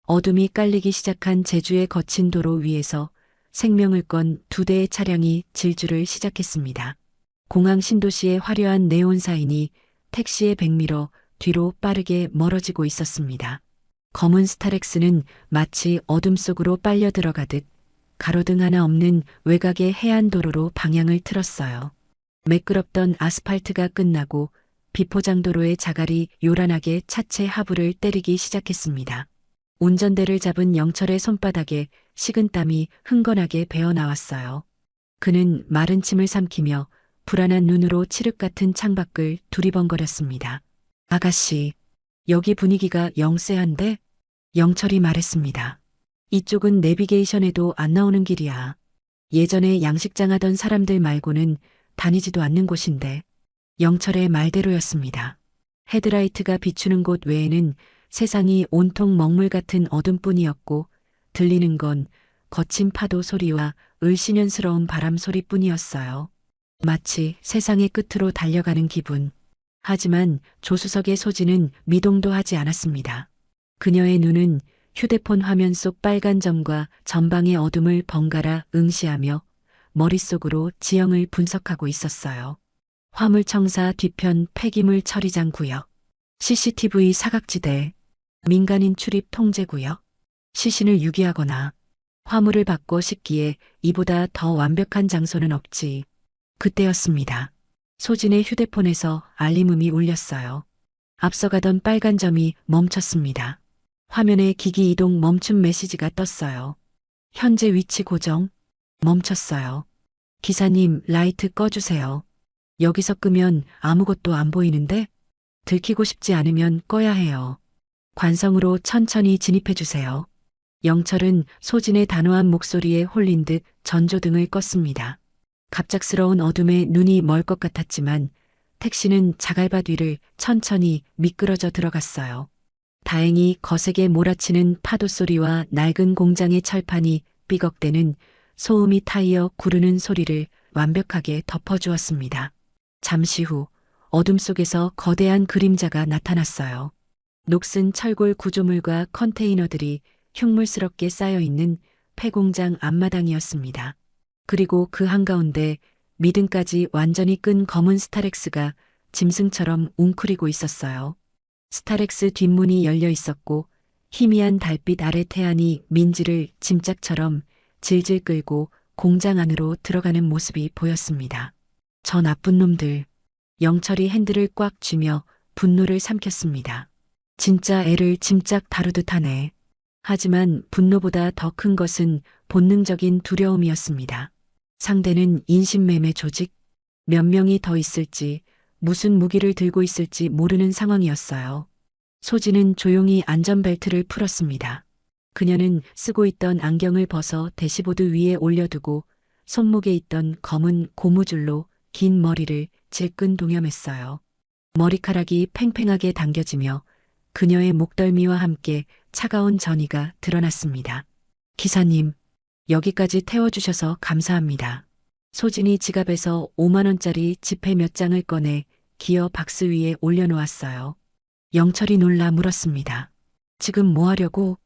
어둠이 깔리기 시작한 제주의 거친 도로 위에서 생명을 건 두 대의 차량이 질주를 시작했습니다. 공항 신도시의 화려한 네온 사인이 택시의 백미러 뒤로 빠르게 멀어지고 있었습니다. 검은 스타렉스는 마치 어둠 속으로 빨려 들어가듯 가로등 하나 없는 외곽의 해안도로로 방향을 틀었어요. 매끄럽던 아스팔트가 끝나고 비포장도로의 자갈이 요란하게 차체 하부를 때리기 시작했습니다. 운전대를 잡은 영철의 손바닥에 식은땀이 흥건하게 배어나왔어요. 그는 마른 침을 삼키며 불안한 눈으로 칠흑 같은 창밖을 두리번거렸습니다. 아가씨, 여기 분위기가 영 쎄한데? 영철이 말했습니다. 이쪽은 내비게이션에도 안 나오는 길이야. 예전에 양식장 하던 사람들 말고는 다니지도 않는 곳인데. 영철의 말대로였습니다. 헤드라이트가 비추는 곳 외에는 세상이 온통 먹물 같은 어둠뿐이었고 들리는 건 거친 파도 소리와 을씨년스러운 바람 소리뿐이었어요. 마치 세상의 끝으로 달려가는 기분. 하지만 조수석의 소진은 미동도 하지 않았습니다. 그녀의 눈은 휴대폰 화면 속 빨간 점과 전방의 어둠을 번갈아 응시하며 머릿속으로 지형을 분석하고 있었어요. 화물청사 뒤편 폐기물 처리장 구역, CCTV 사각지대, 민간인 출입 통제 구역, 시신을 유기하거나 화물을 바꿔 싣기에 이보다 더 완벽한 장소는 없지. 그때였습니다. 소진의 휴대폰에서 알림음이 울렸어요. 앞서가던 빨간 점이 멈췄습니다. 화면에 기기 이동 멈춤 메시지가 떴어요. 현재 위치 고정. 멈췄어요. 기사님, 라이트 꺼주세요. 여기서 끄면 아무것도 안 보이는데? 들키고 싶지 않으면 꺼야 해요. 관성으로 천천히 진입해주세요. 영철은 소진의 단호한 목소리에 홀린 듯 전조등을 껐습니다. 갑작스러운 어둠에 눈이 멀 것 같았지만 택시는 자갈밭 위를 천천히 미끄러져 들어갔어요. 다행히 거세게 몰아치는 파도 소리와 낡은 공장의 철판이 삐걱대는 소음이 타이어 구르는 소리를 완벽하게 덮어주었습니다. 잠시 후 어둠 속에서 거대한 그림자가 나타났어요. 녹슨 철골 구조물과 컨테이너들이 흉물스럽게 쌓여있는 폐공장 앞마당이었습니다. 그리고 그 한가운데 미등까지 완전히 끈 검은 스타렉스가 짐승처럼 웅크리고 있었어요. 스타렉스 뒷문이 열려 있었고 희미한 달빛 아래 태안이 민지를 짐짝처럼 질질 끌고 공장 안으로 들어가는 모습이 보였습니다. 저 나쁜 놈들. 영철이 핸들을 꽉 쥐며 분노를 삼켰습니다. 진짜 애를 짐짝 다루듯 하네. 하지만 분노보다 더 큰 것은 본능적인 두려움이었습니다. 상대는 인신매매 조직, 몇 명이 더 있을지, 무슨 무기를 들고 있을지 모르는 상황이었어요. 소진은 조용히 안전벨트를 풀었습니다. 그녀는 쓰고 있던 안경을 벗어 대시보드 위에 올려두고 손목에 있던 검은 고무줄로 긴 머리를 질끈 동여맸어요. 머리카락이 팽팽하게 당겨지며 그녀의 목덜미와 함께 차가운 전이가 드러났습니다. 기사님, 여기까지 태워주셔서 감사합니다. 소진이 지갑에서 5만 원짜리 지폐 몇 장을 꺼내 기어 박스 위에 올려놓았어요. 영철이 놀라 물었습니다. 지금 뭐 하려고?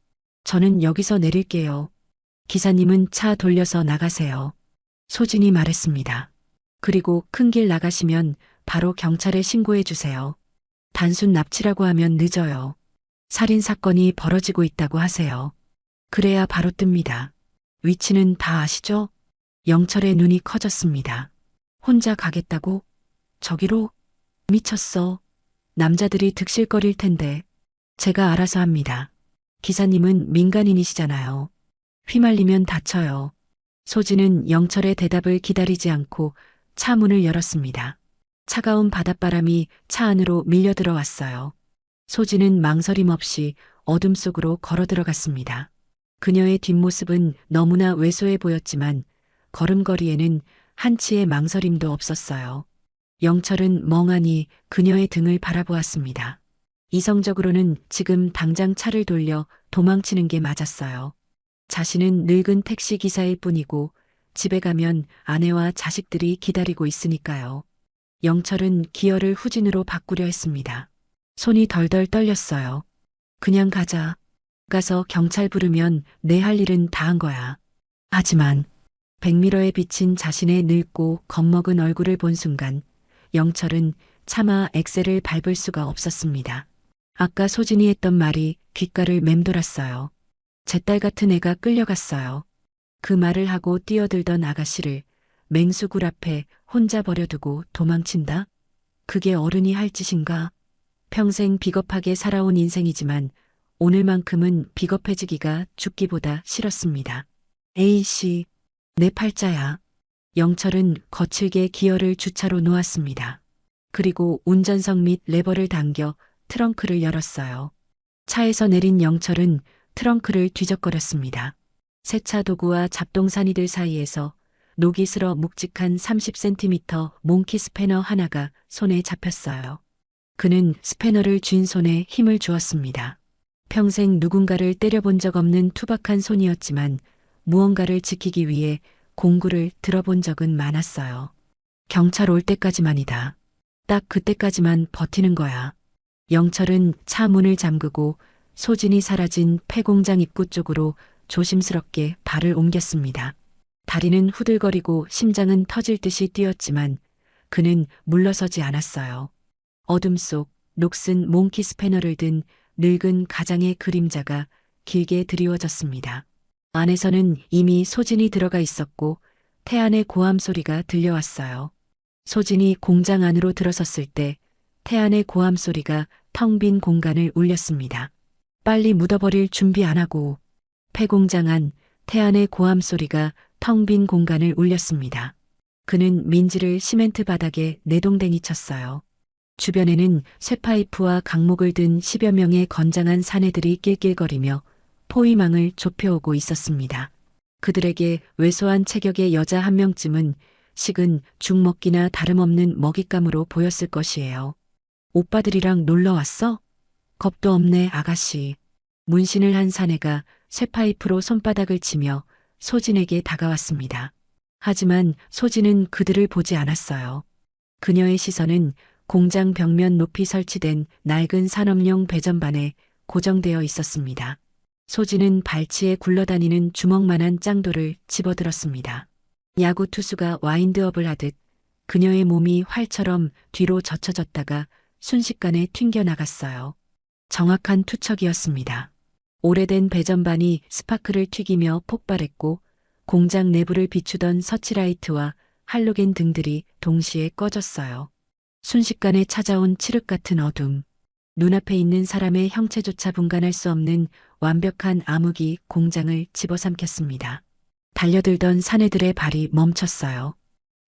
저는 여기서 내릴게요. 기사님은 차 돌려서 나가세요. 소진이 말했습니다. 그리고 큰 길 나가시면 바로 경찰에 신고해 주세요. 단순 납치라고 하면 늦어요. 살인 사건이 벌어지고 있다고 하세요. 그래야 바로 뜹니다. 위치는 다 아시죠? 영철의 눈이 커졌습니다. 혼자 가겠다고? 저기로? 미쳤어. 남자들이 득실거릴 텐데. 제가 알아서 합니다. 기사님은 민간인이시잖아요. 휘말리면 다쳐요. 소진은 영철의 대답을 기다리지 않고 차 문을 열었습니다. 차가운 바닷바람이 차 안으로 밀려 들어왔어요. 소진은 망설임 없이 어둠 속으로 걸어 들어갔습니다. 그녀의 뒷모습은 너무나 왜소해 보였지만 걸음걸이에는 한치의 망설임도 없었어요. 영철은 멍하니 그녀의 등을 바라보았습니다. 이성적으로는 지금 당장 차를 돌려 도망치는 게 맞았어요. 자신은 늙은 택시 기사일 뿐이고 집에 가면 아내와 자식들이 기다리고 있으니까요. 영철은 기어를 후진으로 바꾸려 했습니다. 손이 덜덜 떨렸어요. 그냥 가자. 가서 경찰 부르면 내 할 일은 다 한 거야. 하지만 백미러에 비친 자신의 늙고 겁먹은 얼굴을 본 순간 영철은 차마 엑셀을 밟을 수가 없었습니다. 아까 소진이 했던 말이 귓가를 맴돌았어요. 제 딸 같은 애가 끌려갔어요. 그 말을 하고 뛰어들던 아가씨를 맹수굴 앞에 혼자 버려두고 도망친다? 그게 어른이 할 짓인가? 평생 비겁하게 살아온 인생이지만 오늘만큼은 비겁해지기가 죽기보다 싫었습니다. A씨, 내 팔자야. 영철은 거칠게 기어를 주차로 놓았습니다. 그리고 운전석 및 레버를 당겨 트렁크를 열었어요. 차에서 내린 영철은 트렁크를 뒤적거렸습니다. 세차 도구와 잡동사니들 사이에서 녹이 슬어 묵직한 30cm 몽키 스패너 하나가 손에 잡혔어요. 그는 스패너를 쥔 손에 힘을 주었습니다. 평생 누군가를 때려본 적 없는 투박한 손이었지만 무언가를 지키기 위해 공구를 들어본 적은 많았어요. 경찰 올 때까지만이다. 딱 그때까지만 버티는 거야. 영철은 차 문을 잠그고 소진이 사라진 폐공장 입구 쪽으로 조심스럽게 발을 옮겼습니다. 다리는 후들거리고 심장은 터질 듯이 뛰었지만 그는 물러서지 않았어요. 어둠 속 녹슨 몽키 스패너를 든 늙은 가장의 그림자가 길게 드리워졌습니다. 안에서는 이미 소진이 들어가 있었고 태안의 고함 소리가 들려왔어요. 소진이 공장 안으로 들어섰을 때 태안의 고함 소리가 텅 빈 공간을 울렸습니다. 빨리 묻어버릴 준비 안 하고. 폐공장 안 태안의 고함 소리가 텅 빈 공간을 울렸습니다. 그는 민지를 시멘트 바닥에 내동댕이 쳤어요. 주변에는 쇠파이프와 강목을 든 10여 명의 건장한 사내들이 낄낄거리며 포위망을 좁혀오고 있었습니다. 그들에게 왜소한 체격의 여자 한 명쯤은 식은 죽 먹기나 다름없는 먹잇감으로 보였을 것이에요. 오빠들이랑 놀러 왔어? 겁도 없네, 아가씨. 문신을 한 사내가 쇠파이프로 손바닥을 치며 소진에게 다가왔습니다. 하지만 소진은 그들을 보지 않았어요. 그녀의 시선은 공장 벽면 높이 설치된 낡은 산업용 배전반에 고정되어 있었습니다. 소진은 발치에 굴러다니는 주먹만한 짱돌을 집어들었습니다. 야구 투수가 와인드업을 하듯 그녀의 몸이 활처럼 뒤로 젖혀졌다가 순식간에 튕겨나갔어요. 정확한 투척이었습니다. 오래된 배전반이 스파크를 튀기며 폭발했고 공장 내부를 비추던 서치라이트와 할로겐 등들이 동시에 꺼졌어요. 순식간에 찾아온 칠흑 같은 어둠. 눈앞에 있는 사람의 형체조차 분간할 수 없는 완벽한 암흑이 공장을 집어삼켰습니다. 달려들던 사내들의 발이 멈췄어요.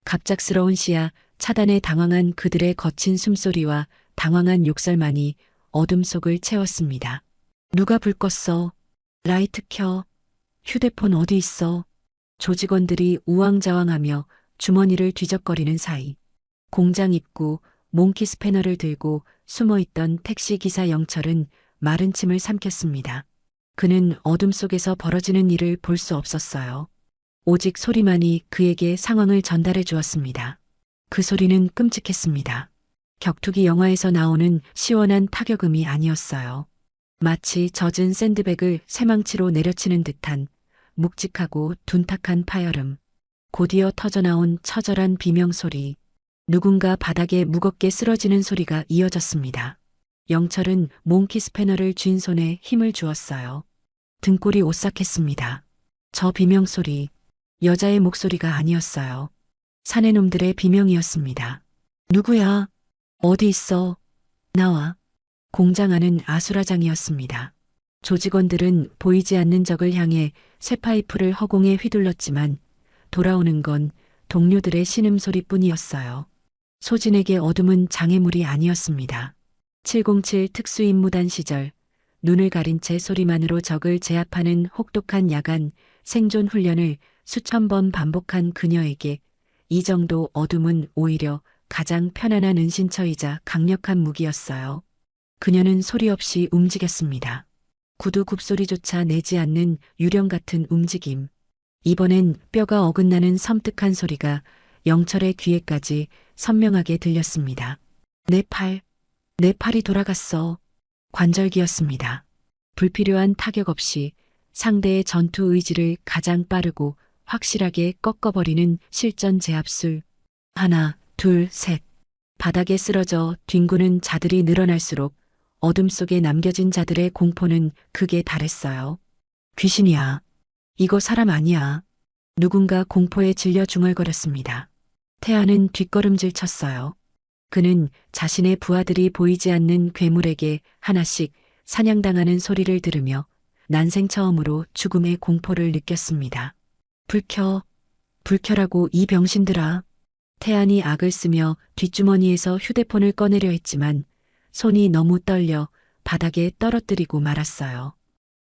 갑작스러운 시야, 차단에 당황한 그들의 거친 숨소리와 당황한 욕설만이 어둠 속을 채웠습니다. 누가 불 껐어? 라이트 켜. 휴대폰 어디 있어? 조직원들이 우왕좌왕하며 주머니를 뒤적거리는 사이 공장 입구 몽키 스패너를 들고 숨어있던 택시기사 영철은 마른 침을 삼켰습니다. 그는 어둠 속에서 벌어지는 일을 볼 수 없었어요. 오직 소리만이 그에게 상황을 전달해 주었습니다. 그 소리는 끔찍했습니다. 격투기 영화에서 나오는 시원한 타격음이 아니었어요. 마치 젖은 샌드백을 쇠망치로 내려치는 듯한 묵직하고 둔탁한 파열음. 곧이어 터져나온 처절한 비명소리. 누군가 바닥에 무겁게 쓰러지는 소리가 이어졌습니다. 영철은 몽키 스패너를 쥔 손에 힘을 주었어요. 등골이 오싹했습니다. 저 비명소리, 여자의 목소리가 아니었어요. 사내놈들의 비명이었습니다. 누구야? 어디 있어? 나와. 공장 안은 아수라장이었습니다. 조직원들은 보이지 않는 적을 향해 쇠파이프를 허공에 휘둘렀지만 돌아오는 건 동료들의 신음소리뿐이었어요. 소진에게 어둠은 장애물이 아니었습니다. 707 특수임무단 시절 눈을 가린 채 소리만으로 적을 제압하는 혹독한 야간 생존 훈련을 수천 번 반복한 그녀에게 이 정도 어둠은 오히려 가장 편안한 은신처이자 강력한 무기였어요. 그녀는 소리 없이 움직였습니다. 구두 굽소리조차 내지 않는 유령 같은 움직임. 이번엔 뼈가 어긋나는 섬뜩한 소리가 영철의 귀에까지 선명하게 들렸습니다. 내 팔이 돌아갔어. 관절기였습니다. 불필요한 타격 없이 상대의 전투 의지를 가장 빠르고 확실하게 꺾어버리는 실전 제압술. 하나, 둘, 셋. 바닥에 쓰러져 뒹구는 자들이 늘어날수록 어둠 속에 남겨진 자들의 공포는 극에 달했어요. 귀신이야. 이거 사람 아니야. 누군가 공포에 질려 중얼거렸습니다. 태아는 뒷걸음질 쳤어요. 그는 자신의 부하들이 보이지 않는 괴물에게 하나씩 사냥당하는 소리를 들으며 난생 처음으로 죽음의 공포를 느꼈습니다. 불 켜라고 이 병신들아. 태안이 악을 쓰며 뒷주머니에서 휴대폰을 꺼내려 했지만 손이 너무 떨려 바닥에 떨어뜨리고 말았어요.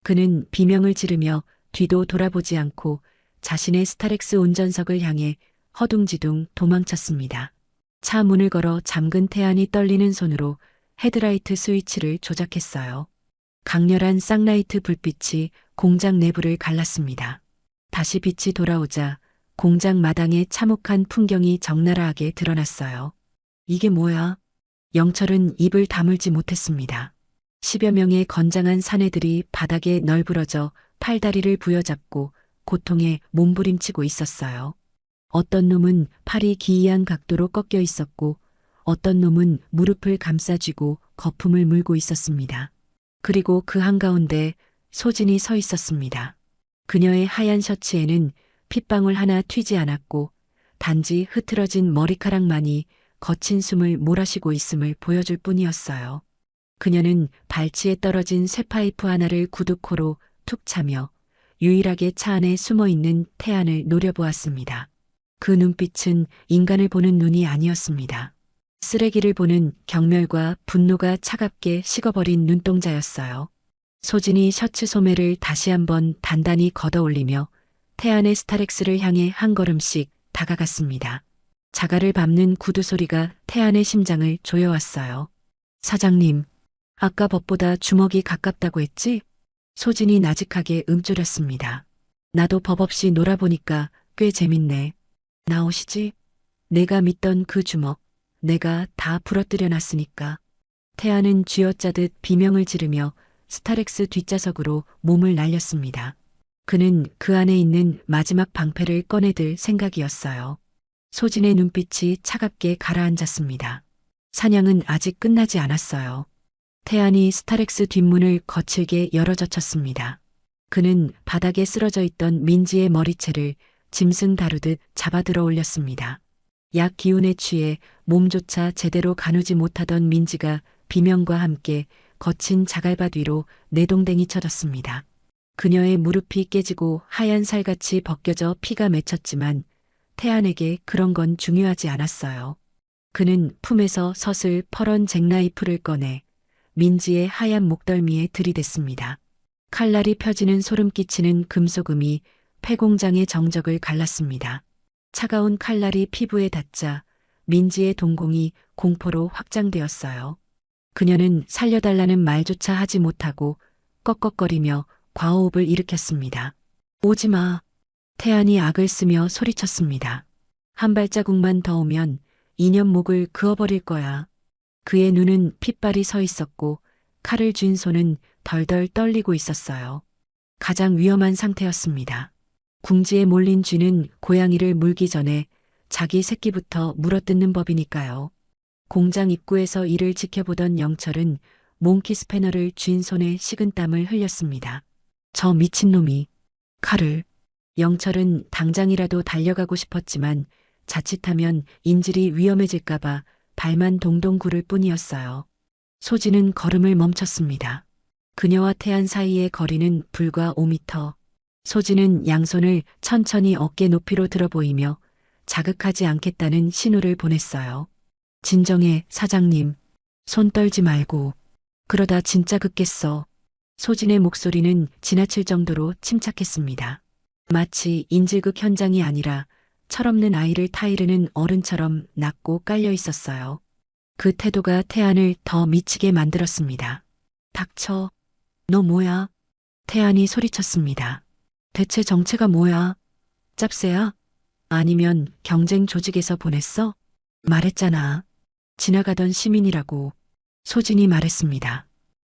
그는 비명을 지르며 뒤도 돌아보지 않고 자신의 스타렉스 운전석을 향해 허둥지둥 도망쳤습니다. 차 문을 걸어 잠근 태안이 떨리는 손으로 헤드라이트 스위치를 조작했어요. 강렬한 쌍라이트 불빛이 공장 내부를 갈랐습니다. 다시 빛이 돌아오자 공장 마당의 참혹한 풍경이 적나라하게 드러났어요. 이게 뭐야? 영철은 입을 다물지 못했습니다. 10여 명의 건장한 사내들이 바닥에 널브러져 팔다리를 부여잡고 고통에 몸부림치고 있었어요. 어떤 놈은 팔이 기이한 각도로 꺾여 있었고 어떤 놈은 무릎을 감싸쥐고 거품을 물고 있었습니다. 그리고 그 한가운데 소진이 서 있었습니다. 그녀의 하얀 셔츠에는 핏방울 하나 튀지 않았고 단지 흐트러진 머리카락만이 거친 숨을 몰아쉬고 있음을 보여줄 뿐이었어요. 그녀는 발치에 떨어진 쇠파이프 하나를 구두코로 툭 차며 유일하게 차 안에 숨어있는 태안을 노려보았습니다. 그 눈빛은 인간을 보는 눈이 아니었습니다. 쓰레기를 보는 경멸과 분노가 차갑게 식어버린 눈동자였어요. 소진이 셔츠 소매를 다시 한번 단단히 걷어올리며 태안의 스타렉스를 향해 한 걸음씩 다가갔습니다. 자갈을 밟는 구두 소리가 태안의 심장을 조여왔어요. 사장님, 아까 법보다 주먹이 가깝다고 했지? 소진이 나직하게 움츠렸습니다. 나도 법 없이 놀아보니까 꽤 재밌네. 나오시지? 내가 믿던 그 주먹, 내가 다 부러뜨려 놨으니까. 태아는 쥐어짜듯 비명을 지르며 스타렉스 뒷좌석으로 몸을 날렸습니다. 그는 그 안에 있는 마지막 방패를 꺼내들 생각이었어요. 소진의 눈빛이 차갑게 가라앉았습니다. 사냥은 아직 끝나지 않았어요. 태안이 스타렉스 뒷문을 거칠게 열어젖혔습니다. 그는 바닥에 쓰러져 있던 민지의 머리채를 짐승 다루듯 잡아들어 올렸습니다. 약 기운에 취해 몸조차 제대로 가누지 못하던 민지가 비명과 함께 거친 자갈밭 위로 내동댕이 쳐졌습니다. 그녀의 무릎이 깨지고 하얀 살같이 벗겨져 피가 맺혔지만 태안에게 그런 건 중요하지 않았어요. 그는 품에서 서슬 퍼런 잭나이프를 꺼내 민지의 하얀 목덜미에 들이댔습니다. 칼날이 펴지는 소름 끼치는 금속음이 폐공장의 정적을 갈랐습니다. 차가운 칼날이 피부에 닿자 민지의 동공이 공포로 확장되었어요. 그녀는 살려달라는 말조차 하지 못하고 꺽꺽거리며 과호흡을 일으켰습니다. 오지마. 태안이 악을 쓰며 소리쳤습니다. 한 발자국만 더 오면 이년 목을 그어버릴 거야. 그의 눈은 핏발이 서 있었고 칼을 쥔 손은 덜덜 떨리고 있었어요. 가장 위험한 상태였습니다. 궁지에 몰린 쥐는 고양이를 물기 전에 자기 새끼부터 물어뜯는 법이니까요. 공장 입구에서 이를 지켜보던 영철은 몽키 스패너를 쥔 손에 식은땀을 흘렸습니다. 저 미친놈이 칼을. 영철은 당장이라도 달려가고 싶었지만 자칫하면 인질이 위험해질까봐 발만 동동 구를 뿐이었어요. 소진은 걸음을 멈췄습니다. 그녀와 태안 사이의 거리는 불과 5미터. 소진은 양손을 천천히 어깨 높이로 들어 보이며 자극하지 않겠다는 신호를 보냈어요. 진정해, 사장님. 손 떨지 말고. 그러다 진짜 긋겠어. 소진의 목소리는 지나칠 정도로 침착했습니다. 마치 인질극 현장이 아니라 철없는 아이를 타이르는 어른처럼 낮고 깔려 있었어요. 그 태도가 태안을 더 미치게 만들었습니다. 닥쳐. 너 뭐야? 태안이 소리쳤습니다. 대체 정체가 뭐야? 짭새야? 아니면 경쟁 조직에서 보냈어? 말했잖아. 지나가던 시민이라고. 소진이 말했습니다.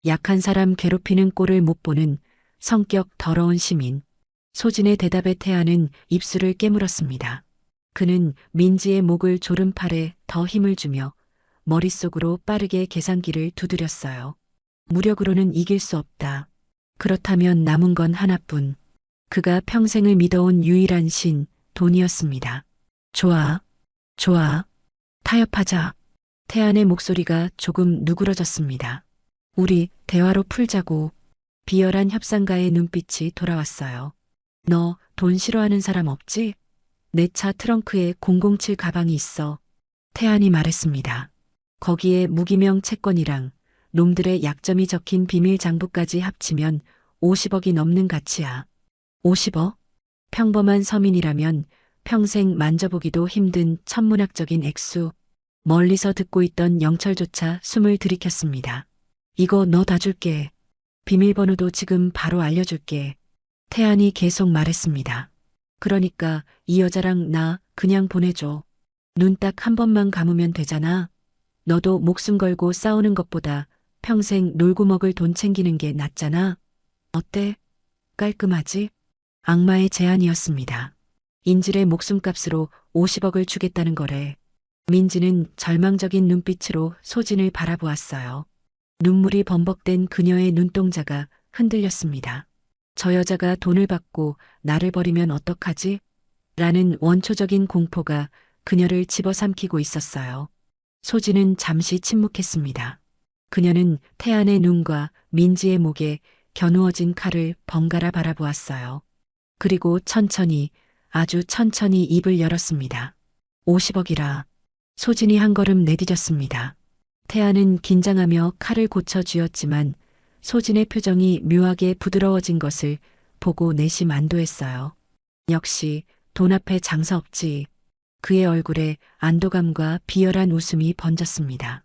약한 사람 괴롭히는 꼴을 못 보는 성격 더러운 시민. 소진의 대답에 태안은 입술을 깨물었습니다. 그는 민지의 목을 조른 팔에 더 힘을 주며 머릿속으로 빠르게 계산기를 두드렸어요. 무력으로는 이길 수 없다. 그렇다면 남은 건 하나뿐. 그가 평생을 믿어온 유일한 신, 돈이었습니다. 좋아. 좋아. 타협하자. 태안의 목소리가 조금 누그러졌습니다. 우리 대화로 풀자고. 비열한 협상가의 눈빛이 돌아왔어요. 너 돈 싫어하는 사람 없지? 내 차 트렁크에 007 가방이 있어. 태안이 말했습니다. 거기에 무기명 채권이랑 놈들의 약점이 적힌 비밀 장부까지 합치면 50억이 넘는 가치야. 50억? 평범한 서민이라면 평생 만져보기도 힘든 천문학적인 액수. 멀리서 듣고 있던 영철조차 숨을 들이켰습니다. 이거 너 다 줄게. 비밀번호도 지금 바로 알려줄게. 태안이 계속 말했습니다. 그러니까 이 여자랑 나 그냥 보내줘. 눈 딱 한 번만 감으면 되잖아. 너도 목숨 걸고 싸우는 것보다 평생 놀고 먹을 돈 챙기는 게 낫잖아. 어때? 깔끔하지? 악마의 제안이었습니다. 인질의 목숨값으로 50억을 주겠다는 거래. 민지는 절망적인 눈빛으로 소진을 바라보았어요. 눈물이 범벅된 그녀의 눈동자가 흔들렸습니다. 저 여자가 돈을 받고 나를 버리면 어떡하지? 라는 원초적인 공포가 그녀를 집어삼키고 있었어요. 소진은 잠시 침묵했습니다. 그녀는 태안의 눈과 민지의 목에 겨누어진 칼을 번갈아 바라보았어요. 그리고 천천히, 아주 천천히 입을 열었습니다. 50억이라. 소진이 한 걸음 내디뎠습니다. 태안은 긴장하며 칼을 고쳐 쥐었지만 소진의 표정이 묘하게 부드러워진 것을 보고 내심 안도했어요. 역시 돈 앞에 장사 없지. 그의 얼굴에 안도감과 비열한 웃음이 번졌습니다.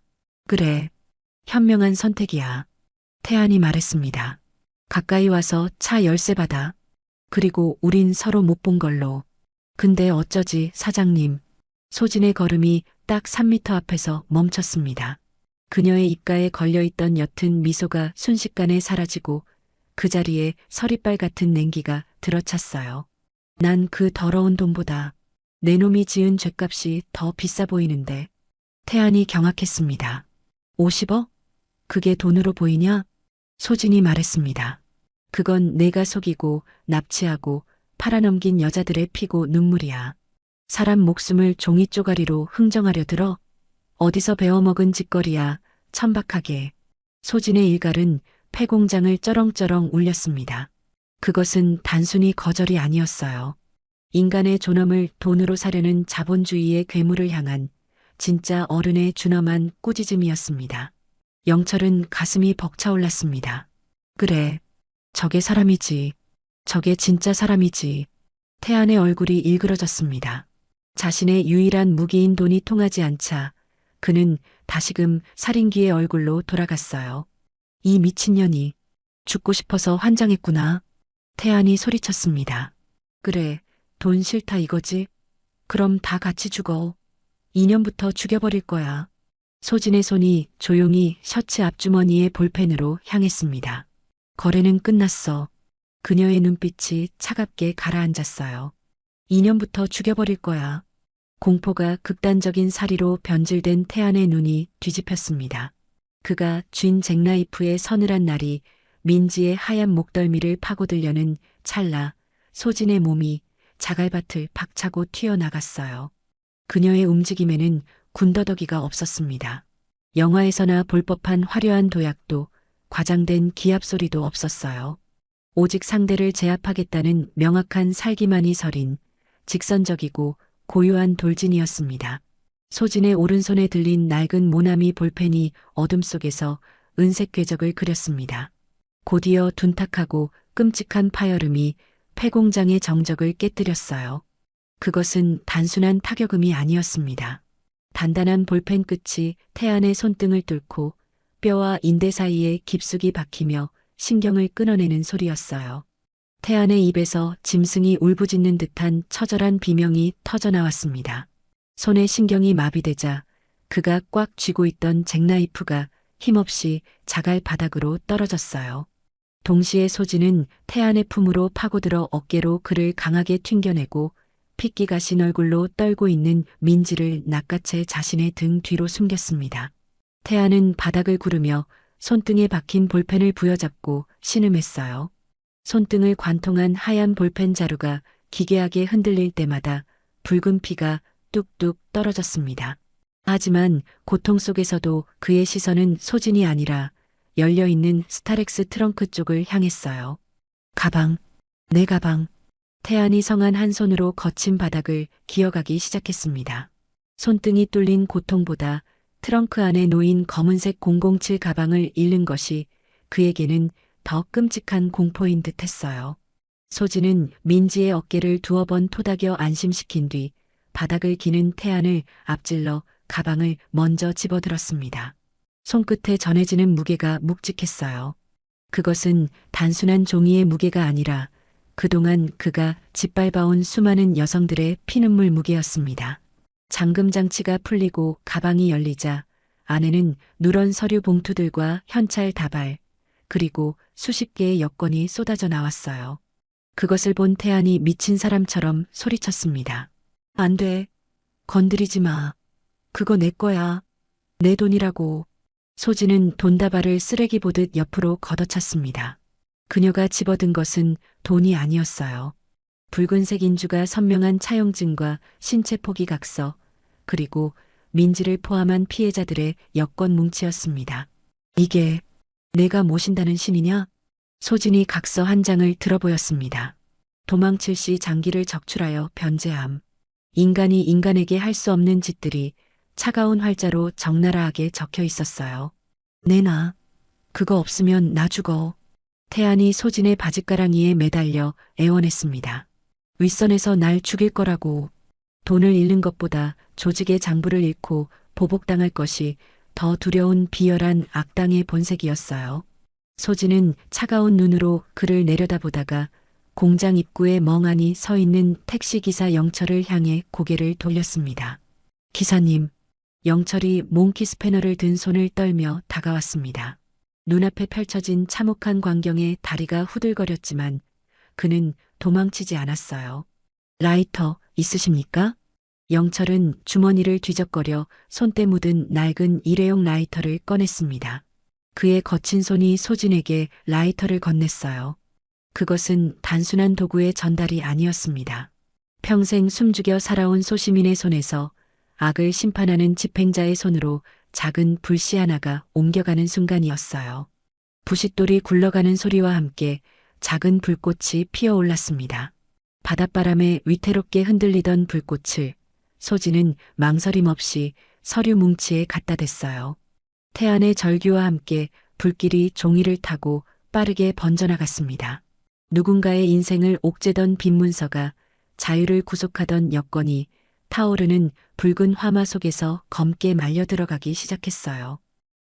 그래, 현명한 선택이야. 태안이 말했습니다. 가까이 와서 차 열쇠 받아. 그리고 우린 서로 못 본 걸로. 근데 어쩌지, 사장님. 소진의 걸음이 딱 3미터 앞에서 멈췄습니다. 그녀의 입가에 걸려있던 옅은 미소가 순식간에 사라지고 그 자리에 서리빨 같은 냉기가 들어찼어요. 난 그 더러운 돈보다 내 놈이 지은 죗값이 더 비싸 보이는데. 태안이 경악했습니다. 50억? 그게 돈으로 보이냐? 소진이 말했습니다. 그건 내가 속이고 납치하고 팔아넘긴 여자들의 피고 눈물이야. 사람 목숨을 종이 쪼가리로 흥정하려 들어? 어디서 배워먹은 짓거리야, 천박하게. 소진의 일갈은 폐공장을 쩌렁쩌렁 울렸습니다. 그것은 단순히 거절이 아니었어요. 인간의 존엄을 돈으로 사려는 자본주의의 괴물을 향한 진짜 어른의 준엄한 꾸짖음이었습니다. 영철은 가슴이 벅차올랐습니다. 그래, 저게 사람이지. 저게 진짜 사람이지. 태안의 얼굴이 일그러졌습니다. 자신의 유일한 무기인 돈이 통하지 않자 그는 다시금 살인귀의 얼굴로 돌아갔어요. 이 미친년이 죽고 싶어서 환장했구나. 태안이 소리쳤습니다. 그래, 돈 싫다 이거지? 그럼 다 같이 죽어. 2년부터 죽여버릴 거야. 소진의 손이 조용히 셔츠 앞주머니의 볼펜으로 향했습니다. 거래는 끝났어. 그녀의 눈빛이 차갑게 가라앉았어요. 2년부터 죽여버릴 거야. 공포가 극단적인 사리로 변질된 태안의 눈이 뒤집혔습니다. 그가 쥔 잭나이프의 서늘한 날이 민지의 하얀 목덜미를 파고들려는 찰나 소진의 몸이 자갈밭을 박차고 튀어나갔어요. 그녀의 움직임에는 군더더기가 없었습니다. 영화에서나 볼 법한 화려한 도약도 과장된 기합 소리도 없었어요. 오직 상대를 제압하겠다는 명확한 살기만이 서린 직선적이고 고요한 돌진이었습니다. 소진의 오른손에 들린 낡은 모나미 볼펜이 어둠 속에서 은색 궤적을 그렸습니다. 곧이어 둔탁하고 끔찍한 파열음이 폐공장의 정적을 깨뜨렸어요. 그것은 단순한 타격음이 아니었습니다. 단단한 볼펜 끝이 태안의 손등을 뚫고 뼈와 인대 사이에 깊숙이 박히며 신경을 끊어내는 소리였어요. 태안의 입에서 짐승이 울부짖는 듯한 처절한 비명이 터져나왔습니다. 손의 신경이 마비되자 그가 꽉 쥐고 있던 잭나이프가 힘없이 자갈 바닥으로 떨어졌어요. 동시에 소진은 태안의 품으로 파고들어 어깨로 그를 강하게 튕겨내고 핏기 가신 얼굴로 떨고 있는 민지를 낚아채 자신의 등 뒤로 숨겼습니다. 태안은 바닥을 구르며 손등에 박힌 볼펜을 부여잡고 신음했어요. 손등을 관통한 하얀 볼펜 자루가 기괴하게 흔들릴 때마다 붉은 피가 뚝뚝 떨어졌습니다. 하지만 고통 속에서도 그의 시선은 소진이 아니라 열려있는 스타렉스 트렁크 쪽을 향했어요. 가방, 내 가방. 태안이 성한 한 손으로 거친 바닥을 기어가기 시작했습니다. 손등이 뚫린 고통보다 트렁크 안에 놓인 검은색 007 가방을 잃는 것이 그에게는 더 끔찍한 공포인 듯 했어요. 소진은 민지의 어깨를 두어 번 토닥여 안심시킨 뒤 바닥을 기는 태안을 앞질러 가방을 먼저 집어들었습니다. 손끝에 전해지는 무게가 묵직했어요. 그것은 단순한 종이의 무게가 아니라 그동안 그가 짓밟아온 수많은 여성들의 피눈물 무게였습니다. 잠금 장치가 풀리고 가방이 열리자 안에는 누런 서류 봉투들과 현찰 다발, 그리고 수십 개의 여권이 쏟아져 나왔어요. 그것을 본 태안이 미친 사람처럼 소리쳤습니다. 안 돼. 건드리지 마. 그거 내 거야. 내 돈이라고. 소진은 돈다발을 쓰레기 보듯 옆으로 걷어찼습니다. 그녀가 집어든 것은 돈이 아니었어요. 붉은색 인주가 선명한 차용증과 신체 포기 각서, 그리고 민지를 포함한 피해자들의 여권 뭉치였습니다. 이게 내가 모신다는 신이냐? 소진이 각서 한 장을 들어보였습니다. 도망칠 시 장기를 적출하여 변제함. 인간이 인간에게 할 수 없는 짓들이 차가운 활자로 적나라하게 적혀 있었어요. 내놔. 그거 없으면 나 죽어. 태안이 소진의 바짓가랑이에 매달려 애원했습니다. 윗선에서 날 죽일 거라고. 돈을 잃는 것보다 조직의 장부를 잃고 보복당할 것이 더 두려운 비열한 악당의 본색이었어요. 소진은 차가운 눈으로 그를 내려다보다가 공장 입구에 멍하니 서 있는 택시기사 영철을 향해 고개를 돌렸습니다. 기사님, 영철이 몽키 스패너를 든 손을 떨며 다가왔습니다. 눈앞에 펼쳐진 참혹한 광경에 다리가 후들거렸지만 그는 도망치지 않았어요. 라이터 있으십니까? 영철은 주머니를 뒤적거려 손때 묻은 낡은 일회용 라이터를 꺼냈습니다. 그의 거친 손이 소진에게 라이터를 건넸어요. 그것은 단순한 도구의 전달이 아니었습니다. 평생 숨죽여 살아온 소시민의 손에서 악을 심판하는 집행자의 손으로 작은 불씨 하나가 옮겨가는 순간이었어요. 부싯돌이 굴러가는 소리와 함께 작은 불꽃이 피어올랐습니다. 바닷바람에 위태롭게 흔들리던 불꽃을 소진은 망설임 없이 서류 뭉치에 갖다 댔어요. 태안의 절규와 함께 불길이 종이를 타고 빠르게 번져나갔습니다. 누군가의 인생을 옥죄던 빈 문서가 자유를 구속하던 여건이 타오르는 붉은 화마 속에서 검게 말려 들어가기 시작했어요.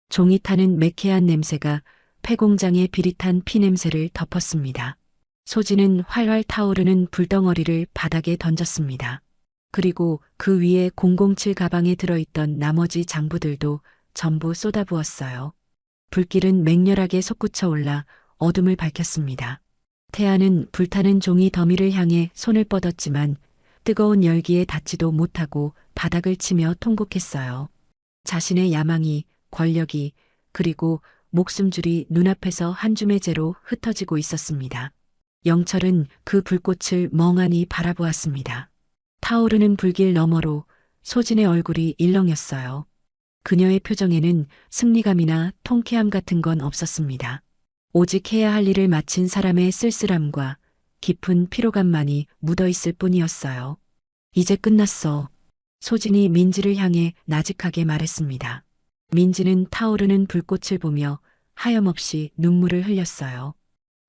종이 타는 매캐한 냄새가 폐공장의 비릿한 피 냄새를 덮었습니다. 소진은 활활 타오르는 불덩어리를 바닥에 던졌습니다. 그리고 그 위에 007 가방에 들어있던 나머지 장부들도 전부 쏟아부었어요. 불길은 맹렬하게 솟구쳐 올라 어둠을 밝혔습니다. 태아는 불타는 종이 더미를 향해 손을 뻗었지만 뜨거운 열기에 닿지도 못하고 바닥을 치며 통곡했어요. 자신의 야망이, 권력이, 그리고 목숨줄이 눈앞에서 한 줌의 재로 흩어지고 있었습니다. 영철은 그 불꽃을 멍하니 바라보았습니다. 타오르는 불길 너머로 소진의 얼굴이 일렁였어요. 그녀의 표정에는 승리감이나 통쾌함 같은 건 없었습니다. 오직 해야 할 일을 마친 사람의 쓸쓸함과 깊은 피로감만이 묻어있을 뿐이었어요. 이제 끝났어. 소진이 민지를 향해 나직하게 말했습니다. 민지는 타오르는 불꽃을 보며 하염없이 눈물을 흘렸어요.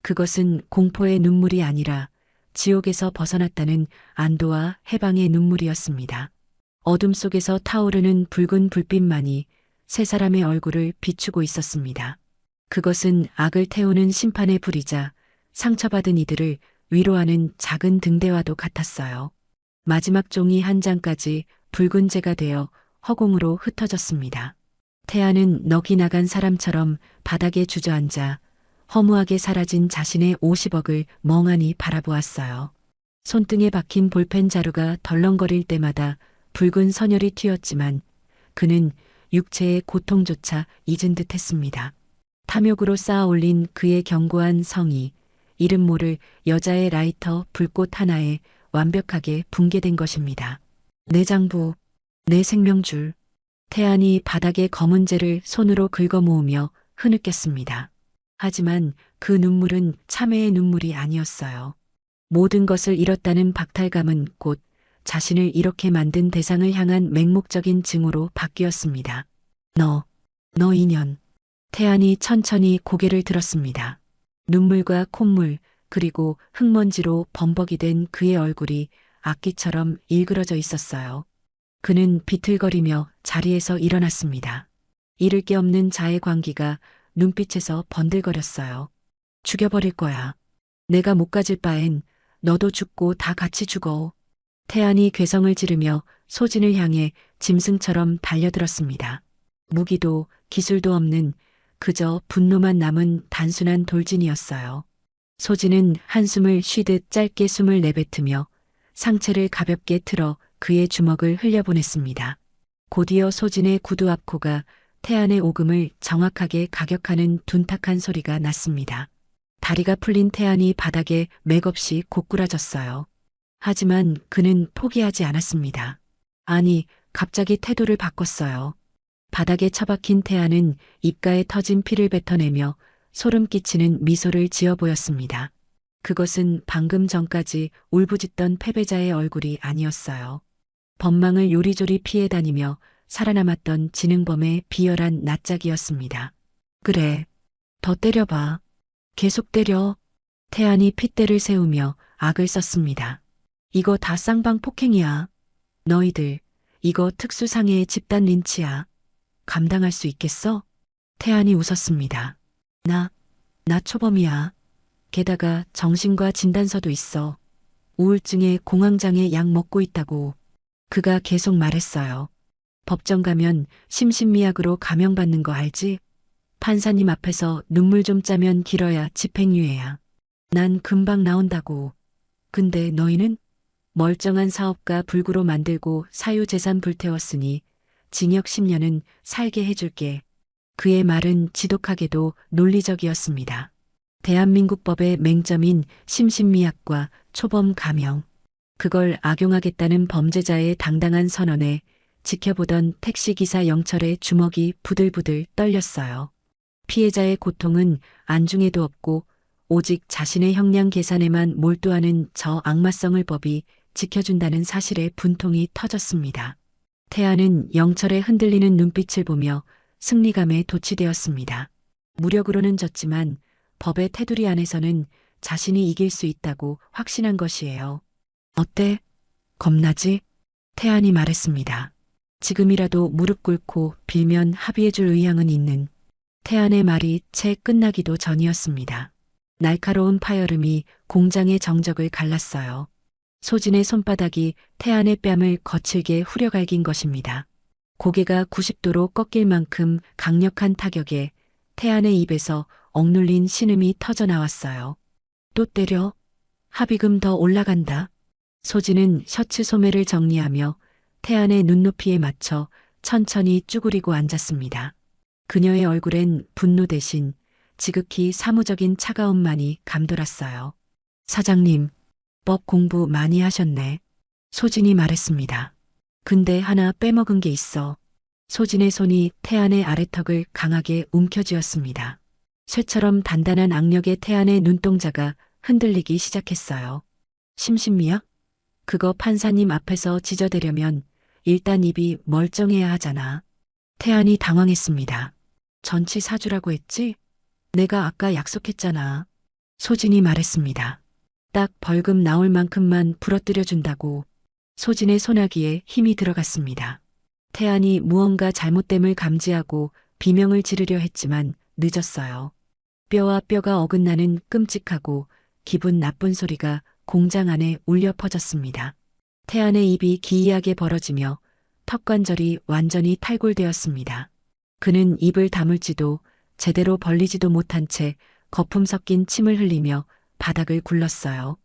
그것은 공포의 눈물이 아니라 지옥에서 벗어났다는 안도와 해방의 눈물이었습니다. 어둠 속에서 타오르는 붉은 불빛만이 세 사람의 얼굴을 비추고 있었습니다. 그것은 악을 태우는 심판의 불이자 상처받은 이들을 위로하는 작은 등대와도 같았어요. 마지막 종이 한 장까지 붉은 재가 되어 허공으로 흩어졌습니다. 태아는 넋이 나간 사람처럼 바닥에 주저앉아 허무하게 사라진 자신의 50억을 멍하니 바라보았어요. 손등에 박힌 볼펜 자루가 덜렁거릴 때마다 붉은 선혈이 튀었지만 그는 육체의 고통조차 잊은 듯 했습니다. 탐욕으로 쌓아 올린 그의 견고한 성이 이름 모를 여자의 라이터 불꽃 하나에 완벽하게 붕괴된 것입니다. 내 장부, 내 생명줄. 태안이 바닥의 검은 재를 손으로 긁어 모으며 흐느꼈습니다. 하지만 그 눈물은 참회의 눈물이 아니었어요. 모든 것을 잃었다는 박탈감은 곧 자신을 이렇게 만든 대상을 향한 맹목적인 증오로 바뀌었습니다. 너 인연. 태안이 천천히 고개를 들었습니다. 눈물과 콧물 그리고 흙먼지로 범벅이 된 그의 얼굴이 악기처럼 일그러져 있었어요. 그는 비틀거리며 자리에서 일어났습니다. 잃을 게 없는 자의 광기가 눈빛에서 번들거렸어요. 죽여버릴 거야. 내가 못 가질 바엔 너도 죽고 다 같이 죽어. 태안이 괴성을 지르며 소진을 향해 짐승처럼 달려들었습니다. 무기도 기술도 없는 그저 분노만 남은 단순한 돌진이었어요. 소진은 한숨을 쉬듯 짧게 숨을 내뱉으며 상체를 가볍게 틀어 그의 주먹을 흘려보냈습니다. 곧이어 소진의 구두 앞코가 태안의 오금을 정확하게 가격하는 둔탁한 소리가 났습니다. 다리가 풀린 태안이 바닥에 맥없이 고꾸라졌어요. 하지만 그는 포기하지 않았습니다. 아니, 갑자기 태도를 바꿨어요. 바닥에 처박힌 태아는 입가에 터진 피를 뱉어내며 소름 끼치는 미소를 지어 보였습니다. 그것은 방금 전까지 울부짖던 패배자의 얼굴이 아니었어요. 법망을 요리조리 피해 다니며 살아남았던 지능범의 비열한 낯짝이었습니다. 그래, 더 때려봐. 계속 때려. 태안이 핏대를 세우며 악을 썼습니다. 이거 다 쌍방 폭행이야. 너희들, 이거 특수상해의 집단 린치야. 감당할 수 있겠어? 태안이 웃었습니다. 나 초범이야. 게다가 정신과 진단서도 있어. 우울증에 공황장애 약 먹고 있다고. 그가 계속 말했어요. 법정 가면 심신미약으로 감형받는 거 알지? 판사님 앞에서 눈물 좀 짜면 길어야 집행유예야. 난 금방 나온다고. 근데 너희는? 멀쩡한 사업가 불구로 만들고 사유재산 불태웠으니 징역 10년은 살게 해줄게. 그의 말은 지독하게도 논리적이었습니다. 대한민국 법의 맹점인 심신미약과 초범 감형. 그걸 악용하겠다는 범죄자의 당당한 선언에 지켜보던 택시기사 영철의 주먹이 부들부들 떨렸어요. 피해자의 고통은 안중에도 없고 오직 자신의 형량 계산에만 몰두하는 저 악마성을 법이 지켜준다는 사실에 분통이 터졌습니다. 태아는 영철의 흔들리는 눈빛을 보며 승리감에 도취되었습니다. 무력으로는 졌지만 법의 테두리 안에서는 자신이 이길 수 있다고 확신한 것이에요. 어때? 겁나지? 태안이 말했습니다. 지금이라도 무릎 꿇고 빌면 합의해줄 의향은 있는. 태안의 말이 채 끝나기도 전이었습니다. 날카로운 파열음이 공장의 정적을 갈랐어요. 소진의 손바닥이 태안의 뺨을 거칠게 후려갈긴 것입니다. 고개가 90도로 꺾일 만큼 강력한 타격에 태안의 입에서 억눌린 신음이 터져나왔어요. 또 때려? 합의금 더 올라간다. 소진은 셔츠 소매를 정리하며 태안의 눈높이에 맞춰 천천히 쭈그리고 앉았습니다. 그녀의 얼굴엔 분노 대신 지극히 사무적인 차가움만이 감돌았어요. 사장님, 법 공부 많이 하셨네. 소진이 말했습니다. 근데 하나 빼먹은 게 있어. 소진의 손이 태안의 아래턱을 강하게 움켜쥐었습니다. 쇠처럼 단단한 악력의 태안의 눈동자가 흔들리기 시작했어요. 심신미약? 그거 판사님 앞에서 지저대려면 일단 입이 멀쩡해야 하잖아. 태안이 당황했습니다. 전치 사주라고 했지? 내가 아까 약속했잖아. 소진이 말했습니다. 딱 벌금 나올 만큼만 부러뜨려 준다고. 소진의 소나기에 힘이 들어갔습니다. 태안이 무언가 잘못됨을 감지하고 비명을 지르려 했지만 늦었어요. 뼈와 뼈가 어긋나는 끔찍하고 기분 나쁜 소리가 공장 안에 울려 퍼졌습니다. 태안의 입이 기이하게 벌어지며 턱관절이 완전히 탈골되었습니다. 그는 입을 다물지도 제대로 벌리지도 못한 채 거품 섞인 침을 흘리며 바닥을 굴렀어요.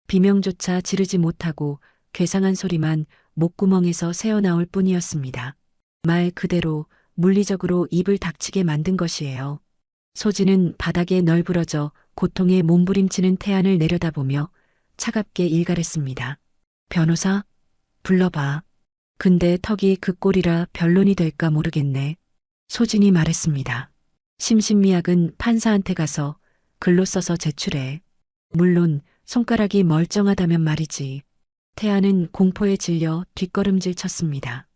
비명조차 지르지 못하고 괴상한 소리만 목구멍에서 새어나올 뿐이었습니다. 말 그대로 물리적으로 입을 닥치게 만든 것이에요. 소진은 바닥에 널브러져 고통에 몸부림치는 태안을 내려다보며 차갑게 일갈했습니다. 변호사? 불러봐. 근데 턱이 그 꼴이라 변론이 될까 모르겠네. 소진이 말했습니다. 심신미약은 판사한테 가서 글로 써서 제출해. 물론 손가락이 멀쩡하다면 말이지. 태안은 공포에 질려 뒷걸음질 쳤습니다.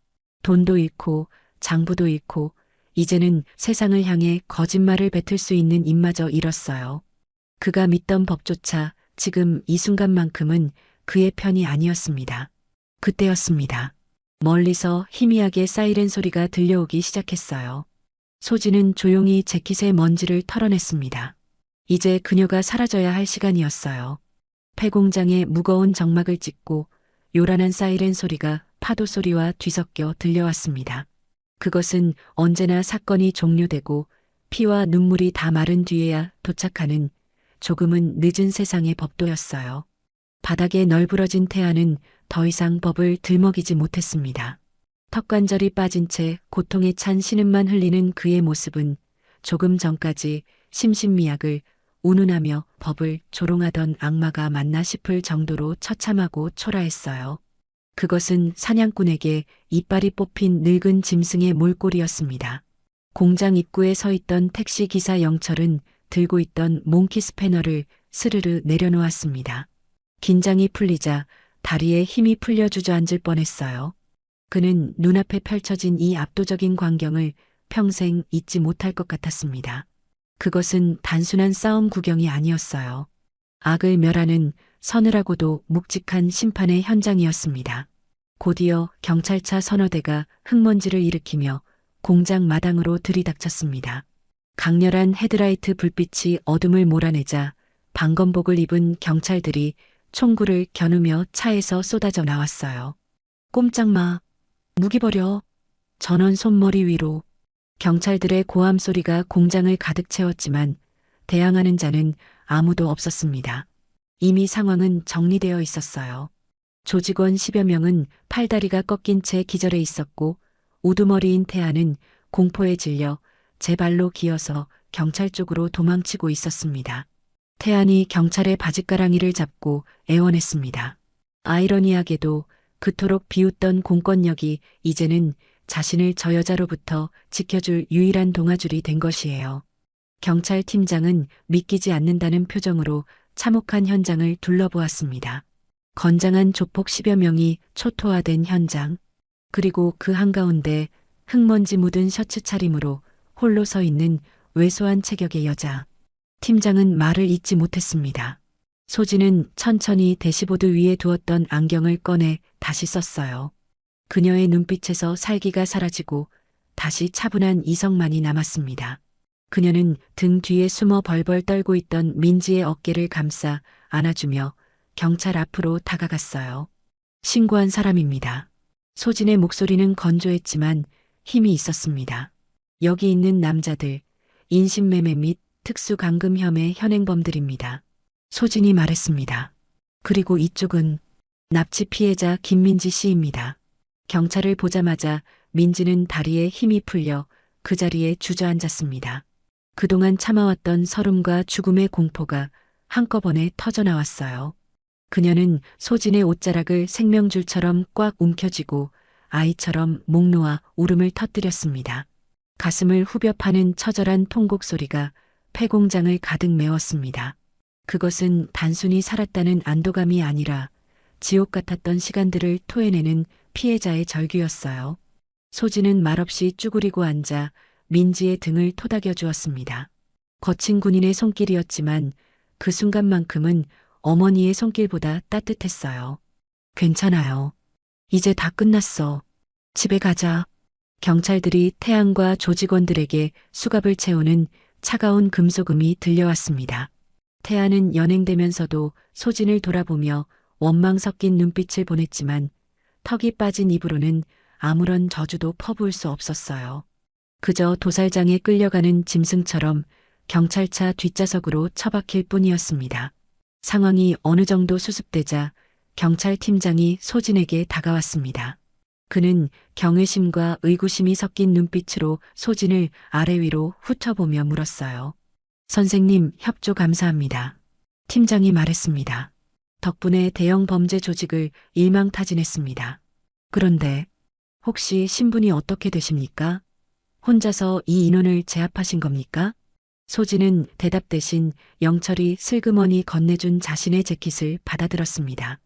돈도 잃고 장부도 잃고 이제는 세상을 향해 거짓말을 뱉을 수 있는 입마저 잃었어요. 그가 믿던 법조차 지금 이 순간만큼은 그의 편이 아니었습니다. 그때였습니다. 멀리서 희미하게 사이렌 소리가 들려오기 시작했어요. 소진은 조용히 재킷의 먼지를 털어냈습니다. 이제 그녀가 사라져야 할 시간이었어요. 폐공장에 무거운 정막을 찍고 요란한 사이렌 소리가 파도 소리와 뒤섞여 들려왔습니다. 그것은 언제나 사건이 종료되고 피와 눈물이 다 마른 뒤에야 도착하는 조금은 늦은 세상의 법도였어요. 바닥에 널브러진 태안은 더 이상 법을 들먹이지 못했습니다. 턱관절이 빠진 채 고통에 찬 신음만 흘리는 그의 모습은 조금 전까지 심신미약을 운운하며 법을 조롱하던 악마가 맞나 싶을 정도로 처참하고 초라했어요. 그것은 사냥꾼에게 이빨이 뽑힌 늙은 짐승의 몰골이었습니다. 공장 입구에 서 있던 택시기사 영철은 들고 있던 몽키 스패너를 스르르 내려놓았습니다. 긴장이 풀리자 다리에 힘이 풀려 주저앉을 뻔했어요. 그는 눈앞에 펼쳐진 이 압도적인 광경을 평생 잊지 못할 것 같았습니다. 그것은 단순한 싸움 구경이 아니었어요. 악을 멸하는 서늘하고도 묵직한 심판의 현장이었습니다. 곧이어 경찰차 서너 대가 흙먼지를 일으키며 공장 마당으로 들이닥쳤습니다. 강렬한 헤드라이트 불빛이 어둠을 몰아내자 방검복을 입은 경찰들이 총구를 겨누며 차에서 쏟아져 나왔어요. 꼼짝 마. 무기 버려. 전원 손머리 위로. 경찰들의 고함 소리가 공장을 가득 채웠지만 대항하는 자는 아무도 없었습니다. 이미 상황은 정리되어 있었어요. 조직원 10여 명은 팔다리가 꺾인 채 기절해 있었고 우두머리인 태아는 공포에 질려 제 발로 기어서 경찰 쪽으로 도망치고 있었습니다. 태안이 경찰의 바짓가랑이를 잡고 애원했습니다. 아이러니하게도 그토록 비웃던 공권력이 이제는 자신을 저 여자로부터 지켜줄 유일한 동아줄이 된 것이에요. 경찰 팀장은 믿기지 않는다는 표정으로 참혹한 현장을 둘러보았습니다. 건장한 조폭 10여 명이 초토화된 현장, 그리고 그 한가운데 흙먼지 묻은 셔츠 차림으로 홀로 서 있는 왜소한 체격의 여자. 팀장은 말을 잇지 못했습니다. 소진은 천천히 대시보드 위에 두었던 안경을 꺼내 다시 썼어요. 그녀의 눈빛에서 살기가 사라지고 다시 차분한 이성만이 남았습니다. 그녀는 등 뒤에 숨어 벌벌 떨고 있던 민지의 어깨를 감싸 안아주며 경찰 앞으로 다가갔어요. 신고한 사람입니다. 소진의 목소리는 건조했지만 힘이 있었습니다. 여기 있는 남자들, 인신매매 및 특수감금 혐의 현행범들입니다. 소진이 말했습니다. 그리고 이쪽은 납치 피해자 김민지 씨입니다. 경찰을 보자마자 민지는 다리에 힘이 풀려 그 자리에 주저앉았습니다. 그동안 참아왔던 서름과 죽음의 공포가 한꺼번에 터져나왔어요. 그녀는 소진의 옷자락을 생명줄처럼 꽉 움켜쥐고 아이처럼 목 놓아 울음을 터뜨렸습니다. 가슴을 후벼 파는 처절한 통곡 소리가 폐공장을 가득 메웠습니다. 그것은 단순히 살았다는 안도감이 아니라 지옥 같았던 시간들을 토해내는 피해자의 절규였어요. 소진은 말없이 쭈그리고 앉아 민지의 등을 토닥여 주었습니다. 거친 군인의 손길이었지만 그 순간만큼은 어머니의 손길보다 따뜻했어요. 괜찮아요. 이제 다 끝났어. 집에 가자. 경찰들이 태양과 조직원들에게 수갑을 채우는 차가운 금속음이 들려왔습니다. 태아는 연행되면서도 소진을 돌아보며 원망 섞인 눈빛을 보냈지만 턱이 빠진 입으로는 아무런 저주도 퍼부을 수 없었어요. 그저 도살장에 끌려가는 짐승처럼 경찰차 뒷좌석으로 처박힐 뿐이었습니다. 상황이 어느 정도 수습되자 경찰팀장이 소진에게 다가왔습니다. 그는 경외심과 의구심이 섞인 눈빛으로 소진을 아래 위로 훑어보며 물었어요. 선생님, 협조 감사합니다. 팀장이 말했습니다. 덕분에 대형 범죄 조직을 일망타진했습니다. 그런데 혹시 신분이 어떻게 되십니까? 혼자서 이 인원을 제압하신 겁니까? 소진은 대답 대신 영철이 슬그머니 건네준 자신의 재킷을 받아들었습니다.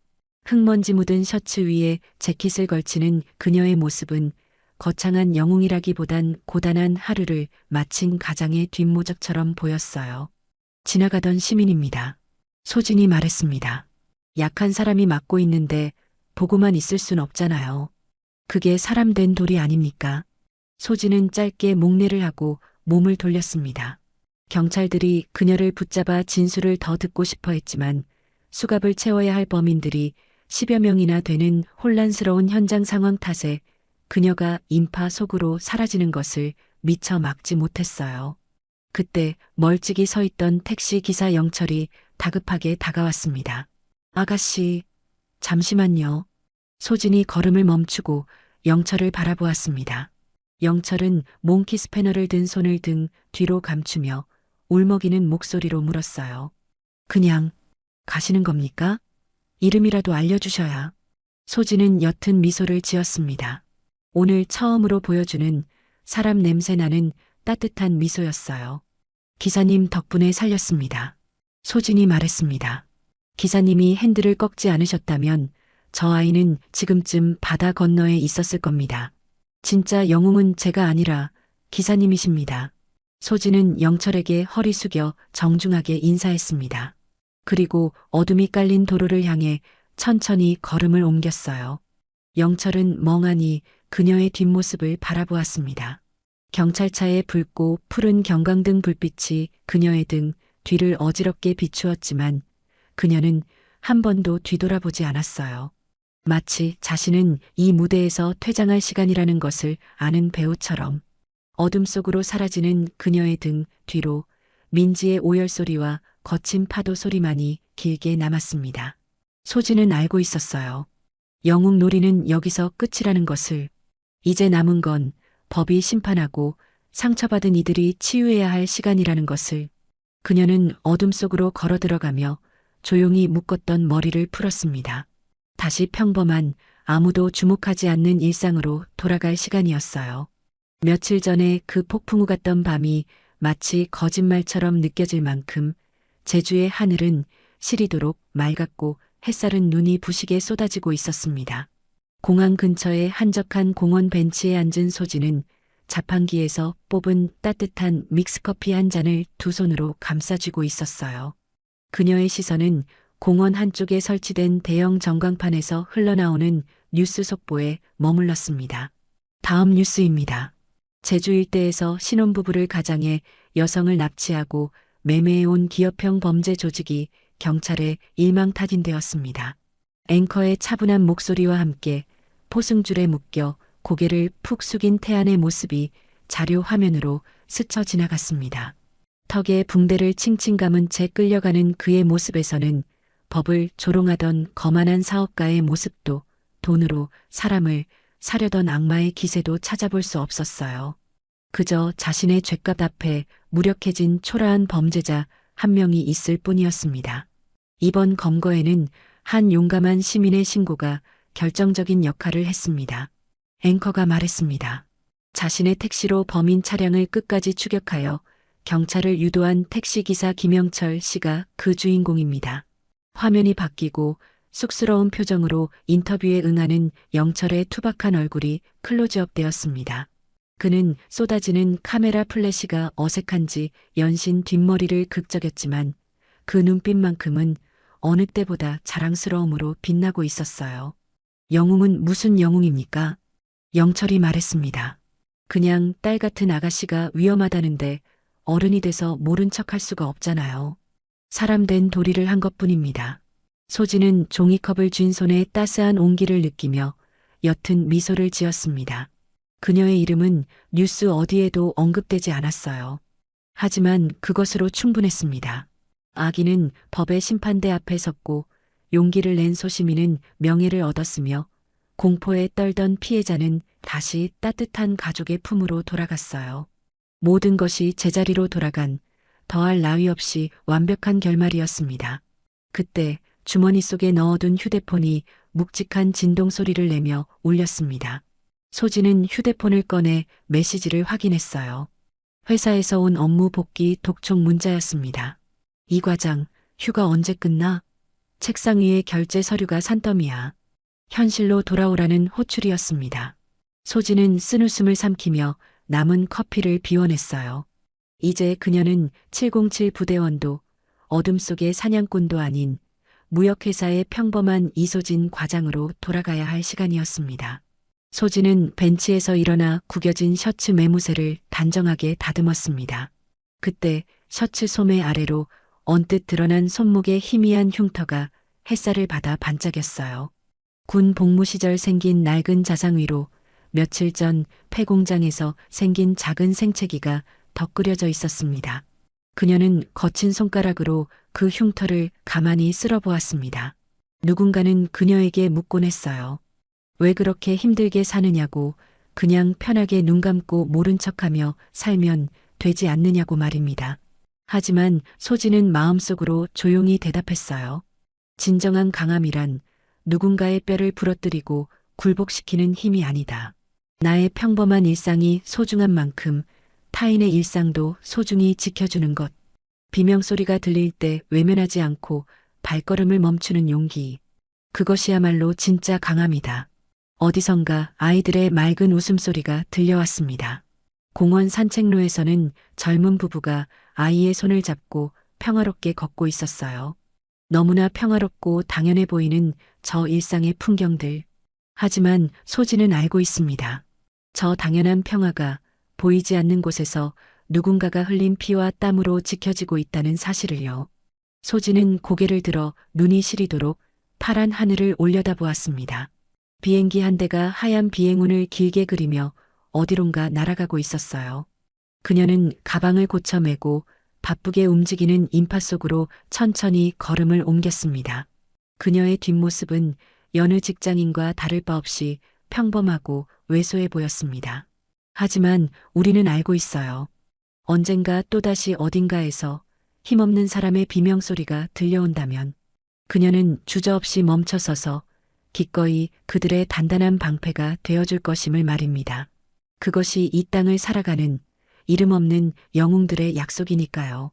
흙먼지 묻은 셔츠 위에 재킷을 걸치는 그녀의 모습은 거창한 영웅이라기보단 고단한 하루를 마친 가장의 뒷모적처럼 보였어요. 지나가던 시민입니다. 소진이 말했습니다. 약한 사람이 맡고 있는데 보고만 있을 순 없잖아요. 그게 사람 된 돌이 아닙니까? 소진은 짧게 목례를 하고 몸을 돌렸습니다. 경찰들이 그녀를 붙잡아 진술을 더 듣고 싶어 했지만 수갑을 채워야 할 범인들이 10여 명이나 되는 혼란스러운 현장 상황 탓에 그녀가 인파 속으로 사라지는 것을 미처 막지 못했어요. 그때 멀찍이 서 있던 택시 기사 영철이 다급하게 다가왔습니다. 아가씨, 잠시만요. 소진이 걸음을 멈추고 영철을 바라보았습니다. 영철은 몽키 스패너를 든 손을 등 뒤로 감추며 울먹이는 목소리로 물었어요. 그냥 가시는 겁니까? 이름이라도 알려주셔야. 소진은 옅은 미소를 지었습니다. 오늘 처음으로 보여주는 사람 냄새 나는 따뜻한 미소였어요. 기사님 덕분에 살렸습니다. 소진이 말했습니다. 기사님이 핸들을 꺾지 않으셨다면 저 아이는 지금쯤 바다 건너에 있었을 겁니다. 진짜 영웅은 제가 아니라 기사님이십니다. 소진은 영철에게 허리 숙여 정중하게 인사했습니다. 그리고 어둠이 깔린 도로를 향해 천천히 걸음을 옮겼어요. 영철은 멍하니 그녀의 뒷모습을 바라보았습니다. 경찰차의 붉고 푸른 경광등 불빛이 그녀의 등 뒤를 어지럽게 비추었지만 그녀는 한 번도 뒤돌아보지 않았어요. 마치 자신은 이 무대에서 퇴장할 시간이라는 것을 아는 배우처럼. 어둠 속으로 사라지는 그녀의 등 뒤로 민지의 오열 소리와 거친 파도 소리만이 길게 남았습니다. 소진은 알고 있었어요. 영웅 놀이는 여기서 끝이라는 것을. 이제 남은 건 법이 심판하고 상처받은 이들이 치유해야 할 시간이라는 것을. 그녀는 어둠 속으로 걸어 들어가며 조용히 묶었던 머리를 풀었습니다. 다시 평범한 아무도 주목하지 않는 일상으로 돌아갈 시간이었어요. 며칠 전에 그 폭풍우 같던 밤이 마치 거짓말처럼 느껴질 만큼 제주의 하늘은 시리도록 맑았고 햇살은 눈이 부시게 쏟아지고 있었습니다. 공항 근처의 한적한 공원 벤치에 앉은 소진은 자판기에서 뽑은 따뜻한 믹스커피 한 잔을 두 손으로 감싸쥐고 있었어요. 그녀의 시선은 공원 한쪽에 설치된 대형 전광판에서 흘러나오는 뉴스 속보에 머물렀습니다. 다음 뉴스입니다. 제주 일대에서 신혼부부를 가장해 여성을 납치하고 매매해온 기업형 범죄 조직이 경찰에 일망타진되었습니다. 앵커의 차분한 목소리와 함께 포승줄에 묶여 고개를 푹 숙인 태안의 모습이 자료 화면으로 스쳐 지나갔습니다. 턱에 붕대를 칭칭 감은 채 끌려가는 그의 모습에서는 법을 조롱하던 거만한 사업가의 모습도 돈으로 사람을 사려던 악마의 기세도 찾아볼 수 없었어요. 그저 자신의 죄값 앞에 무력해진 초라한 범죄자 한 명이 있을 뿐이었습니다. 이번 검거에는 한 용감한 시민의 신고가 결정적인 역할을 했습니다. 앵커가 말했습니다. 자신의 택시로 범인 차량을 끝까지 추격하여 경찰을 유도한 택시기사 김영철 씨가 그 주인공입니다. 화면이 바뀌고 쑥스러운 표정으로 인터뷰에 응하는 영철의 투박한 얼굴이 클로즈업 되었습니다. 그는 쏟아지는 카메라 플래시가 어색한지 연신 뒷머리를 긁적였지만 그 눈빛만큼은 어느 때보다 자랑스러움으로 빛나고 있었어요. 영웅은 무슨 영웅입니까? 영철이 말했습니다. 그냥 딸 같은 아가씨가 위험하다는데 어른이 돼서 모른 척할 수가 없잖아요. 사람 된 도리를 한 것뿐입니다. 소진은 종이컵을 쥔 손에 따스한 온기를 느끼며 옅은 미소를 지었습니다. 그녀의 이름은 뉴스 어디에도 언급되지 않았어요. 하지만 그것으로 충분했습니다. 아기는 법의 심판대 앞에 섰고 용기를 낸 소시민은 명예를 얻었으며 공포에 떨던 피해자는 다시 따뜻한 가족의 품으로 돌아갔어요. 모든 것이 제자리로 돌아간 더할 나위 없이 완벽한 결말이었습니다. 그때 주머니 속에 넣어둔 휴대폰이 묵직한 진동 소리를 내며 울렸습니다. 소진은 휴대폰을 꺼내 메시지를 확인했어요. 회사에서 온 업무 복귀 독촉 문자였습니다. 이 과장, 휴가 언제 끝나? 책상 위에 결제 서류가 산더미야. 현실로 돌아오라는 호출이었습니다. 소진은 쓴웃음을 삼키며 남은 커피를 비워냈어요. 이제 그녀는 707 부대원도 어둠 속의 사냥꾼도 아닌 무역회사의 평범한 이소진 과장으로 돌아가야 할 시간이었습니다. 소진은 벤치에서 일어나 구겨진 셔츠 매무새를 단정하게 다듬었습니다. 그때 셔츠 소매 아래로 언뜻 드러난 손목의 희미한 흉터가 햇살을 받아 반짝였어요. 군 복무 시절 생긴 낡은 자상 위로 며칠 전 폐공장에서 생긴 작은 생채기가 덧그려져 있었습니다. 그녀는 거친 손가락으로 그 흉터를 가만히 쓸어보았습니다. 누군가는 그녀에게 묻곤 했어요. 왜 그렇게 힘들게 사느냐고, 그냥 편하게 눈 감고 모른 척하며 살면 되지 않느냐고 말입니다. 하지만 소진은 마음속으로 조용히 대답했어요. 진정한 강함이란 누군가의 뼈를 부러뜨리고 굴복시키는 힘이 아니다. 나의 평범한 일상이 소중한 만큼 타인의 일상도 소중히 지켜주는 것. 비명소리가 들릴 때 외면하지 않고 발걸음을 멈추는 용기. 그것이야말로 진짜 강함이다. 어디선가 아이들의 맑은 웃음소리가 들려왔습니다. 공원 산책로에서는 젊은 부부가 아이의 손을 잡고 평화롭게 걷고 있었어요. 너무나 평화롭고 당연해 보이는 저 일상의 풍경들. 하지만 소진은 알고 있습니다. 저 당연한 평화가 보이지 않는 곳에서 누군가가 흘린 피와 땀으로 지켜지고 있다는 사실을요. 소진은 고개를 들어 눈이 시리도록 파란 하늘을 올려다보았습니다. 비행기 한 대가 하얀 비행운을 길게 그리며 어디론가 날아가고 있었어요. 그녀는 가방을 고쳐 메고 바쁘게 움직이는 인파 속으로 천천히 걸음을 옮겼습니다. 그녀의 뒷모습은 여느 직장인과 다를 바 없이 평범하고 왜소해 보였습니다. 하지만 우리는 알고 있어요. 언젠가 또다시 어딘가에서 힘없는 사람의 비명소리가 들려온다면 그녀는 주저없이 멈춰서서 기꺼이 그들의 단단한 방패가 되어줄 것임을 말입니다. 그것이 이 땅을 살아가는 이름 없는 영웅들의 약속이니까요.